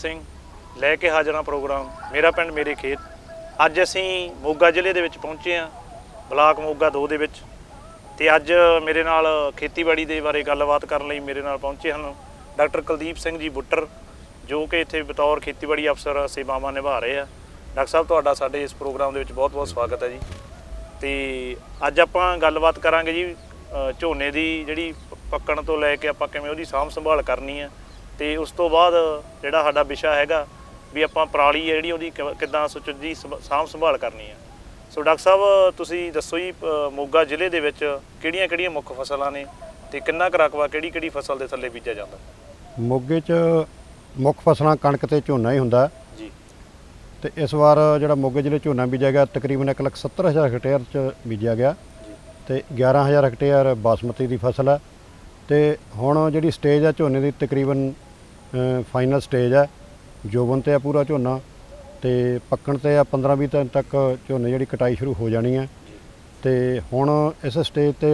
ਸਿੰਘ ਲੈ ਕੇ ਹਾਜ਼ਰ ਹਾਂ ਪ੍ਰੋਗਰਾਮ ਮੇਰਾ ਪਿੰਡ ਮੇਰੇ ਖੇਤ। ਅੱਜ ਅਸੀਂ ਮੋਗਾ ਜ਼ਿਲ੍ਹੇ ਦੇ ਵਿੱਚ ਪਹੁੰਚੇ ਹਾਂ, ਬਲਾਕ ਮੋਗਾ 2 ਦੇ ਵਿੱਚ। ਤੇ ਅੱਜ ਮੇਰੇ ਨਾਲ ਖੇਤੀਬਾੜੀ ਦੇ ਬਾਰੇ ਗੱਲਬਾਤ ਕਰਨ ਲਈ ਮੇਰੇ ਨਾਲ ਪਹੁੰਚੇ ਹਨ ਡਾਕਟਰ ਕੁਲਦੀਪ ਸਿੰਘ ਜੀ ਬੁੱਟਰ, ਜੋ ਕਿ ਇੱਥੇ ਬਤੌਰ ਖੇਤੀਬਾੜੀ ਅਫਸਰ ਸੇਵਾਵਾਂ ਨਿਭਾ ਰਹੇ ਆ। ਡਾਕਟਰ ਸਾਹਿਬ, ਤੁਹਾਡਾ ਸਾਡੇ ਇਸ ਪ੍ਰੋਗਰਾਮ ਦੇ ਵਿੱਚ ਬਹੁਤ ਬਹੁਤ ਸਵਾਗਤ ਹੈ ਜੀ। ਤੇ ਅੱਜ ਆਪਾਂ ਗੱਲਬਾਤ ਕਰਾਂਗੇ ਜੀ ਝੋਨੇ ਦੀ ਜਿਹੜੀ ਪੱਕਣ ਤੋਂ ਲੈ ਕੇ ਆਪਾਂ ਕਿਵੇਂ ਉਹਦੀ ਸਾਂਭ ਸੰਭਾਲ ਕਰਨੀ ਹੈ, ਤੇ ਉਸ ਤੋਂ ਬਾਅਦ ਜਿਹੜਾ ਸਾਡਾ ਵਿਸ਼ਾ ਹੈਗਾ ਵੀ ਆਪਾਂ ਪਰਾਲੀ ਹੈ ਜਿਹੜੀ ਉਹਦੀ ਕਿੱਦਾਂ ਸੁਚੱਜੀ ਸਾਂਭ ਸੰਭਾਲ ਕਰਨੀ ਹੈ। ਸੋ ਡਾਕਟਰ ਸਾਹਿਬ, ਤੁਸੀਂ ਦੱਸੋ ਜੀ, ਮੋਗਾ ਜ਼ਿਲ੍ਹੇ ਦੇ ਵਿੱਚ ਕਿਹੜੀਆਂ ਮੁੱਖ ਫਸਲਾਂ ਨੇ ਤੇ ਕਿੰਨਾ ਕੁ ਰਕਬਾ ਕਿਹੜੀ ਫਸਲ ਦੇ ਥੱਲੇ ਬੀਜਿਆ ਜਾਂਦਾ? ਮੋਗੇ 'ਚ ਮੁੱਖ ਫਸਲਾਂ ਕਣਕ ਤੇ ਝੋਨਾ ਹੀ ਹੁੰਦਾ ਜੀ। ਤੇ ਇਸ ਵਾਰ ਜਿਹੜਾ ਮੋਗੇ ਜ਼ਿਲ੍ਹੇ ਝੋਨਾ ਬੀਜਿਆ ਗਿਆ ਤਕਰੀਬਨ 1,70,000 ਹੈਕਟੇਅਰ 'ਚ ਬੀਜਿਆ ਗਿਆ ਤੇ 11,000 ਹੈਕਟੇਅਰ ਬਾਸਮਤੀ ਦੀ ਫਸਲ ਹੈ। ਤੇ ਹੁਣ ਜਿਹੜੀ ਸਟੇਜ ਹੈ ਝੋਨੇ ਦੀ ਤਕਰੀਬਨ ਫਾਈਨਲ ਸਟੇਜ ਹੈ, ਜੋਬਨ ਤੇ ਆ ਪੂਰਾ ਝੋਨਾ ਤੇ ਪੱਕਣ ਤੇ ਆ 15-20 ਦਿਨ ਤੱਕ ਝੋਨੇ ਜਿਹੜੀ ਕਟਾਈ ਸ਼ੁਰੂ ਹੋ ਜਾਣੀ ਹੈ। ਤੇ ਹੁਣ ਇਸ ਸਟੇਜ ਤੇ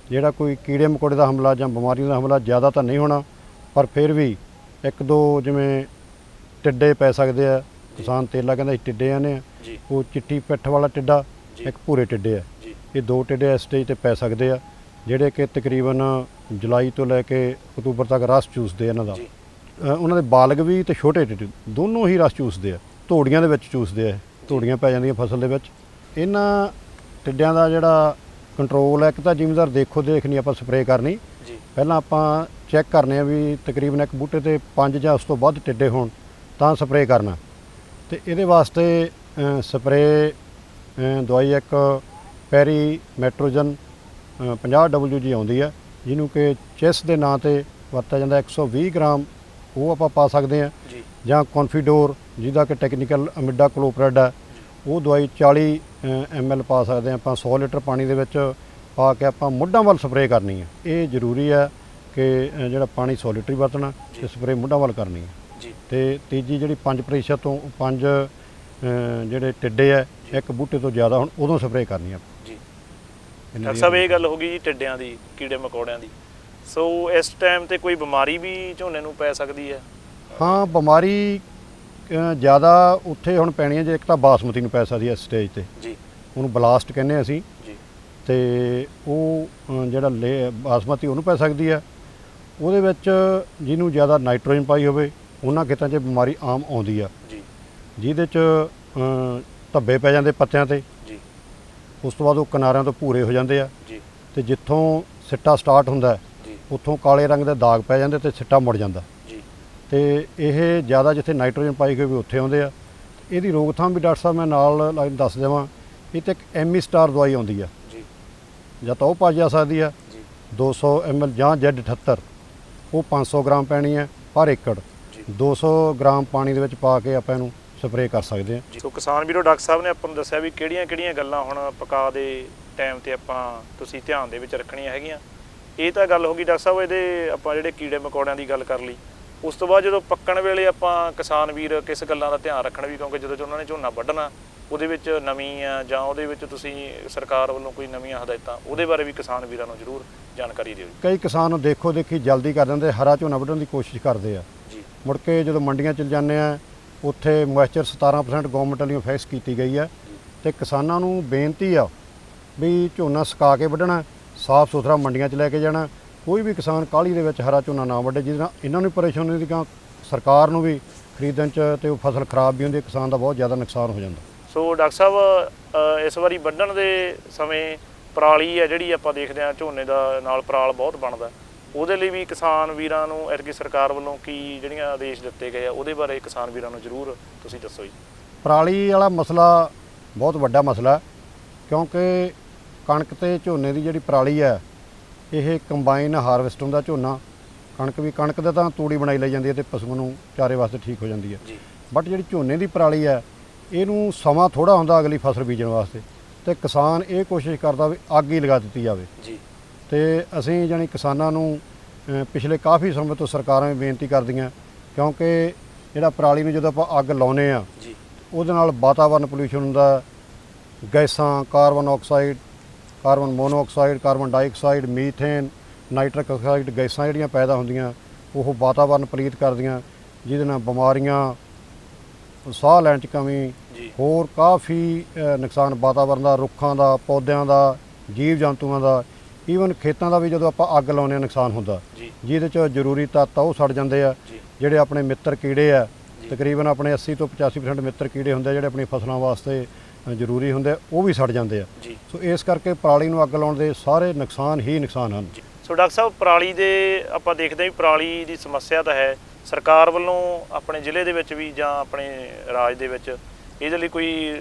ਜਿਹੜਾ ਕੋਈ ਕੀੜੇ ਮਕੌੜੇ ਦਾ ਹਮਲਾ ਜਾਂ ਬਿਮਾਰੀ ਦਾ ਹਮਲਾ ਜ਼ਿਆਦਾ ਤਾਂ ਨਹੀਂ ਹੋਣਾ, ਪਰ ਫਿਰ ਵੀ ਇੱਕ ਦੋ ਜਿਵੇਂ ਟਿੱਡੇ ਪੈ ਸਕਦੇ ਆ। ਕਿਸਾਨ ਤੇਲਾ ਕਹਿੰਦਾ ਟਿੱਡੇ ਆਨੇ ਆ, ਉਹ ਚਿੱਟੀ ਪਿੱਠ ਵਾਲਾ ਟਿੱਡਾ, ਇੱਕ ਭੂਰੇ ਟਿੱਡੇ ਆ। ਇਹ ਦੋ ਟਿੱਡੇ ਇਸ ਸਟੇਜ ਤੇ ਪੈ ਸਕਦੇ ਆ, ਜਿਹੜੇ ਕਿ ਤਕਰੀਬਨ ਜੁਲਾਈ ਤੋਂ ਲੈ ਕੇ ਅਕਤੂਬਰ ਤੱਕ ਰਸ ਚੂਸਦੇ ਆ। ਇਹਨਾਂ ਦਾ ਉਹਨਾਂ ਦੇ ਬਾਲਗ ਵੀ ਤੇ ਛੋਟੇ ਟਿੱਡੇ ਦੋਨੋਂ ਹੀ ਰਸ ਚੂਸਦੇ ਆ, ਧੋੜੀਆਂ ਦੇ ਵਿੱਚ ਚੂਸਦੇ ਆ, ਧੋੜੀਆਂ ਪੈ ਜਾਂਦੀਆਂ ਫਸਲ ਦੇ ਵਿੱਚ। ਇਹਨਾਂ ਟਿੱਡਿਆਂ ਦਾ ਜਿਹੜਾ ਕੰਟਰੋਲ ਹੈ, ਇੱਕ ਤਾਂ ਜ਼ਿਮੀਂਦਾਰ ਦੇਖਣੀ ਆਪਾਂ ਸਪਰੇਅ ਕਰਨੀ, ਪਹਿਲਾਂ ਆਪਾਂ ਚੈੱਕ ਕਰਨੇ ਆ ਵੀ ਤਕਰੀਬਨ ਇੱਕ ਬੂਟੇ ਤੇ 5 ਜਾਂ ਉਸ ਤੋਂ ਵੱਧ ਟਿੱਡੇ ਹੋਣ ਤਾਂ ਸਪਰੇਅ ਕਰਨਾ। ਤੇ ਇਹਦੇ ਵਾਸਤੇ ਸਪਰੇਅ ਦਵਾਈ ਇੱਕ ਪੈਰੀ ਮੈਟਰੋਜਨ 50WG ਆਉਂਦੀ ਹੈ, ਜਿਹਨੂੰ ਕਿ ਚੈਸ ਦੇ ਨਾਂ ਤੇ ਵਰਤਿਆ ਜਾਂਦਾ। 120 ਗ੍ਰਾਮ ਉਹ ਆਪਾਂ ਪਾ ਸਕਦੇ ਹਾਂ, ਜਾਂ ਕੌਨਫੀਡੋਰ ਜਿਹਦਾ ਕਿ ਟੈਕਨੀਕਲ ਅਮਿਡਾ ਕਲੋਪਰੇਡ ਹੈ, ਉਹ ਦਵਾਈ 40 ml ਪਾ ਸਕਦੇ ਹਾਂ ਆਪਾਂ। 100 ਲੀਟਰ ਪਾਣੀ ਦੇ ਵਿੱਚ ਪਾ ਕੇ ਆਪਾਂ ਮੁੱਢਾਂ ਵੱਲ ਸਪਰੇਅ ਕਰਨੀ ਹੈ। ਇਹ ਜ਼ਰੂਰੀ ਹੈ ਕਿ ਜਿਹੜਾ ਪਾਣੀ 100 ਲੀਟਰ ਹੀ ਵਰਤਣਾ ਤੇ ਸਪਰੇਅ ਮੁੱਢਾਂ ਵੱਲ ਕਰਨੀ ਹੈ। ਤੇ ਤੀਜੀ ਜਿਹੜੀ 5% ਤੋਂ 5 ਜਿਹੜੇ ਟਿੱਡੇ ਹੈ ਇੱਕ ਬੂਟੇ ਤੋਂ ਜ਼ਿਆਦਾ ਹੁਣ ਉਦੋਂ ਸਪਰੇਅ ਕਰਨੀ ਹੈ। ਡਾਕਟਰ ਸਾਹਿਬ, ਇਹ ਗੱਲ ਹੋ ਗਈ ਜੀ ਟਿੱਡਿਆਂ ਦੀ, ਕੀੜੇ ਮਕੌੜਿਆਂ ਦੀ। ਸੋ ਇਸ ਟਾਈਮ ਤੇ ਕੋਈ ਬਿਮਾਰੀ ਵੀ ਝੋਨੇ ਨੂੰ ਪੈ ਸਕਦੀ ਹੈ? ਹਾਂ, ਬਿਮਾਰੀ ਜ਼ਿਆਦਾ ਉੱਥੇ ਹੁਣ ਪੈਣੀ ਹੈ। ਜੇ ਇੱਕ ਤਾਂ ਬਾਸਮਤੀ ਨੂੰ ਪੈ ਸਕਦੀ ਹੈ ਇਸ ਸਟੇਜ ਤੇ, ਉਹਨੂੰ ਬਲਾਸਟ ਕਹਿੰਦੇ ਹਾਂ ਅਸੀਂ। ਤੇ ਉਹ ਜਿਹੜਾ ਬਾਸਮਤੀ ਉਹਨੂੰ ਪੈ ਸਕਦੀ ਹੈ। ਉਹਦੇ ਵਿੱਚ ਜਿਹਨੂੰ ਜ਼ਿਆਦਾ ਨਾਈਟ੍ਰੋਜਨ ਪਾਈ ਹੋਵੇ ਉਹਨਾਂ ਖੇਤਾਂ 'ਚ ਬਿਮਾਰੀ ਆਮ ਆਉਂਦੀ ਆ, ਜਿਹਦੇ 'ਚ ਧੱਬੇ ਪੈ ਜਾਂਦੇ ਪੱਤਿਆਂ ਤੇ। ਉਸ ਤੋਂ ਬਾਅਦ ਉਹ ਕਿਨਾਰਿਆਂ ਤੋਂ ਭੂਰੇ ਹੋ ਜਾਂਦੇ ਆ, ਤੇ ਜਿੱਥੋਂ ਸਿੱਟਾ ਸਟਾਰਟ ਹੁੰਦਾ ਉੱਥੋਂ ਕਾਲੇ ਰੰਗ ਦੇ ਦਾਗ ਪੈ ਜਾਂਦੇ ਤੇ ਸਿੱਟਾ ਮੁੜ ਜਾਂਦਾ। ਤੇ ਇਹ ਜ਼ਿਆਦਾ ਜਿੱਥੇ ਨਾਈਟ੍ਰੋਜਨ ਪਾਈ ਹੋਈ ਉੱਥੇ ਆਉਂਦੇ ਆ। ਇਹਦੀ ਰੋਕਥਾਮ ਵੀ ਡਾਕਟਰ ਸਾਹਿਬ ਮੈਂ ਨਾਲ ਦੱਸ ਦੇਵਾਂ। ਇਹ ਤੇ ਇੱਕ ਐਮੀ ਸਟਾਰ ਦਵਾਈ ਆਉਂਦੀ ਆ, ਜਾਂ ਤਾਂ ਉਹ ਪਾਈ ਜਾ ਸਕਦੀ ਆ 200 ml, ਜਾਂ Z78 ਉਹ 500 ਗ੍ਰਾਮ ਪੈਣੀ ਹੈ ਪਰ ਏਕੜ। 200 ਗ੍ਰਾਮ ਪਾਣੀ ਦੇ ਵਿੱਚ ਪਾ ਕੇ ਆਪਾਂ ਇਹਨੂੰ ਸਪਰੇਅ ਕਰ ਸਕਦੇ ਹਾਂ। ਸੋ ਕਿਸਾਨ ਵੀਰੋ, ਡਾਕਟਰ ਸਾਹਿਬ ਨੇ ਆਪਾਂ ਨੂੰ ਦੱਸਿਆ ਵੀ ਕਿਹੜੀਆਂ ਗੱਲਾਂ ਹੁਣ ਪਕਾ ਦੇ ਟਾਈਮ ਤੇ ਆਪਾਂ ਤੁਸੀਂ ਧਿਆਨ ਦੇ ਵਿੱਚ ਰੱਖਣੀਆਂ ਹੈਗੀਆਂ। ਇਹ ਤਾਂ ਗੱਲ ਹੋ ਗਈ ਡਾਕਟਰ ਸਾਹਿਬ, ਇਹਦੇ ਆਪਾਂ ਜਿਹੜੇ ਕੀੜੇ ਮਕੌੜਿਆਂ ਦੀ ਗੱਲ ਕਰ ਲਈ। ਉਸ ਤੋਂ ਬਾਅਦ ਜਦੋਂ ਪੱਕਣ ਵੇਲੇ ਆਪਾਂ ਕਿਸਾਨ ਵੀਰ ਕਿਸ ਗੱਲਾਂ ਦਾ ਧਿਆਨ ਰੱਖਣ ਵੀ, ਕਿਉਂਕਿ ਜਦੋਂ ਉਹਨਾਂ ਨੇ ਝੋਨਾ ਵੱਢਣਾ ਉਹਦੇ ਵਿੱਚ ਨਮੀ ਆ ਜਾਂ ਉਹਦੇ ਵਿੱਚ ਤੁਸੀਂ ਸਰਕਾਰ ਵੱਲੋਂ ਕੋਈ ਨਵੀਆਂ ਹਦਾਇਤਾਂ, ਉਹਦੇ ਬਾਰੇ ਵੀ ਕਿਸਾਨ ਵੀਰਾਂ ਨੂੰ ਜ਼ਰੂਰ ਜਾਣਕਾਰੀ ਦਿਓ। ਕਈ ਕਿਸਾਨ ਦੇਖੋ ਦੇਖੀ ਜਲਦੀ ਕਰ ਦਿੰਦੇ, ਹਰਾ ਝੋਨਾ ਵੱਢਣ ਦੀ ਕੋਸ਼ਿਸ਼ ਕਰਦੇ ਆ। ਮੁੜ ਕੇ ਜਦੋਂ ਮੰਡੀਆਂ 'ਚ ਜਾਂਦੇ ਆ ਉੱਥੇ ਮੋਇਸਚਰ 17% ਗੌਰਮੈਂਟ ਵੱਲੋਂ ਫਿਕਸ ਕੀਤੀ ਗਈ ਹੈ। ਤੇ ਕਿਸਾਨਾਂ ਨੂੰ ਬੇਨਤੀ ਆ ਵੀ ਝੋਨਾ ਸੁਕਾ ਕੇ ਵੱਢਣਾ, ਸਾਫ਼ ਸੁਥਰਾ ਮੰਡੀਆਂ 'ਚ ਲੈ ਕੇ ਜਾਣਾ। ਕੋਈ ਵੀ ਕਿਸਾਨ ਕਾਹਲੀ ਦੇ ਵਿੱਚ ਹਰਾ ਝੋਨਾ ਨਾ ਵੱਢੇ, ਜਿਹਦੇ ਨਾਲ ਇਹਨਾਂ ਨੂੰ ਪਰੇਸ਼ਾਨੀ ਹੁੰਦੀ, ਸਰਕਾਰ ਨੂੰ ਵੀ ਖਰੀਦਣ 'ਚ ਤੇ ਉਹ ਫਸਲ ਖਰਾਬ ਵੀ ਹੁੰਦੀ ਹੈ, ਕਿਸਾਨ ਦਾ ਬਹੁਤ ਜ਼ਿਆਦਾ ਨੁਕਸਾਨ ਹੋ ਜਾਂਦਾ। ਸੋ ਡਾਕਟਰ ਸਾਹਿਬ, ਇਸ ਵਾਰੀ ਵੱਢਣ ਦੇ ਸਮੇਂ ਪਰਾਲੀ ਹੈ ਜਿਹੜੀ ਆਪਾਂ ਦੇਖਦੇ ਹਾਂ ਝੋਨੇ ਦਾ ਨਾਲ ਪਰਾਲ ਬਹੁਤ ਬਣਦਾ, ਉਹਦੇ ਲਈ ਵੀ ਕਿਸਾਨ ਵੀਰਾਂ ਨੂੰ ਐਤਕੀ ਸਰਕਾਰ ਵੱਲੋਂ ਕੀ ਜਿਹੜੀਆਂ ਆਦੇਸ਼ ਦਿੱਤੇ ਗਏ ਆ ਉਹਦੇ ਬਾਰੇ ਕਿਸਾਨ ਵੀਰਾਂ ਨੂੰ ਜ਼ਰੂਰ ਤੁਸੀਂ ਦੱਸੋ ਜੀ। ਪਰਾਲੀ ਵਾਲਾ ਮਸਲਾ ਬਹੁਤ ਵੱਡਾ ਮਸਲਾ, ਕਿਉਂਕਿ ਕਣਕ ਤੇ ਝੋਨੇ ਦੀ ਜਿਹੜੀ ਪਰਾਲੀ ਹੈ ਇਹ ਕੰਬਾਈਨ ਹਾਰਵੈਸਟ ਹੁੰਦਾ ਝੋਨਾ। ਕਣਕ ਦਾ ਤਾਂ ਤੂੜੀ ਬਣਾਈ ਲਈ ਜਾਂਦੀ ਹੈ ਤੇ ਪਸ਼ੂਆਂ ਨੂੰ ਚਾਰੇ ਵਾਸਤੇ ਠੀਕ ਹੋ ਜਾਂਦੀ ਹੈ। ਬਟ ਜਿਹੜੀ ਝੋਨੇ ਦੀ ਪਰਾਲੀ ਹੈ ਇਹਨੂੰ ਸਮਾਂ ਥੋੜ੍ਹਾ ਹੁੰਦਾ ਅਗਲੀ ਫਸਲ ਬੀਜਣ ਵਾਸਤੇ, ਤੇ ਕਿਸਾਨ ਇਹ ਕੋਸ਼ਿਸ਼ ਕਰਦਾ ਵੀ ਅੱਗ ਹੀ ਲਗਾ ਦਿੱਤੀ ਜਾਵੇ। ਤੇ ਅਸੀਂ ਜਾਣੀ ਕਿਸਾਨਾਂ ਨੂੰ ਪਿਛਲੇ ਕਾਫੀ ਸਮੇਂ ਤੋਂ ਸਰਕਾਰਾਂ ਵੀ ਬੇਨਤੀ ਕਰਦੀਆਂ, ਕਿਉਂਕਿ ਜਿਹੜਾ ਪਰਾਲੀ ਨੂੰ ਜਦੋਂ ਆਪਾਂ ਅੱਗ ਲਾਉਂਦੇ ਆ ਉਹਦੇ ਨਾਲ ਵਾਤਾਵਰਨ ਪੋਲਿਊਸ਼ਨ ਹੁੰਦਾ, ਗੈਸਾਂ, carbon oxide, carbon monoxide, carbon dioxide, methane, nitric oxide ਗੈਸਾਂ ਜਿਹੜੀਆਂ ਪੈਦਾ ਹੁੰਦੀਆਂ ਉਹ ਵਾਤਾਵਰਨ ਪਲੀਤ ਕਰਦੀਆਂ। ਜਿਹਦੇ ਨਾਲ ਬਿਮਾਰੀਆਂ, ਸਾਹ ਲੈਣ 'ਚ ਕਮੀ, ਜੀ ਹੋਰ ਕਾਫੀ ਨੁਕਸਾਨ ਵਾਤਾਵਰਨ ਦਾ, ਰੁੱਖਾਂ ਦਾ, ਪੌਦਿਆਂ ਦਾ, ਜੀਵ ਜੰਤੂਆਂ ਦਾ, ਈਵਨ ਖੇਤਾਂ ਦਾ ਵੀ ਜਦੋਂ ਆਪਾਂ ਅੱਗ ਲਾਉਂਦੇ ਹਾਂ ਨੁਕਸਾਨ ਹੁੰਦਾ, ਜੀ ਜਿਹਦੇ 'ਚ ਜ਼ਰੂਰੀ ਤੱਤ ਆ ਉਹ ਸੜ ਜਾਂਦੇ ਆ। ਜੀ ਜਿਹੜੇ ਆਪਣੇ ਮਿੱਤਰ ਕੀੜੇ ਆ, ਜੀ। ਤਕਰੀਬਨ ਆਪਣੇ 80 ਤੋਂ 85% ਮਿੱਤਰ ਕੀੜੇ ਹੁੰਦੇ ਆ ਜਿਹੜੇ ਆਪਣੀ ਫਸਲਾਂ ਵਾਸਤੇ ਜ਼ਰੂਰੀ ਹੁੰਦੇ ਆ, ਉਹ ਵੀ ਸੜ ਜਾਂਦੇ ਆ। ਜੀ ਸੋ ਇਸ ਕਰਕੇ ਪਰਾਲੀ ਨੂੰ ਅੱਗ ਲਾਉਣ ਦੇ ਸਾਰੇ ਨੁਕਸਾਨ ਹੀ ਨੁਕਸਾਨ ਹਨ। ਜੀ। ਸੋ ਡਾਕਟਰ ਸਾਹਿਬ, ਪਰਾਲੀ ਦੇ ਆਪਾਂ ਦੇਖਦੇ ਹਾਂ ਵੀ ਪਰਾਲੀ ਦੀ ਸਮੱਸਿਆ ਤਾਂ ਹੈ, ਸਰਕਾਰ ਵੱਲੋਂ ਆਪਣੇ ਜ਼ਿਲ੍ਹੇ ਦੇ ਵਿੱਚ ਵੀ ਜਾਂ ਆਪਣੇ ਰਾਜ ਦੇ ਵਿੱਚ ਇਹਦੇ ਲਈ ਕੋਈ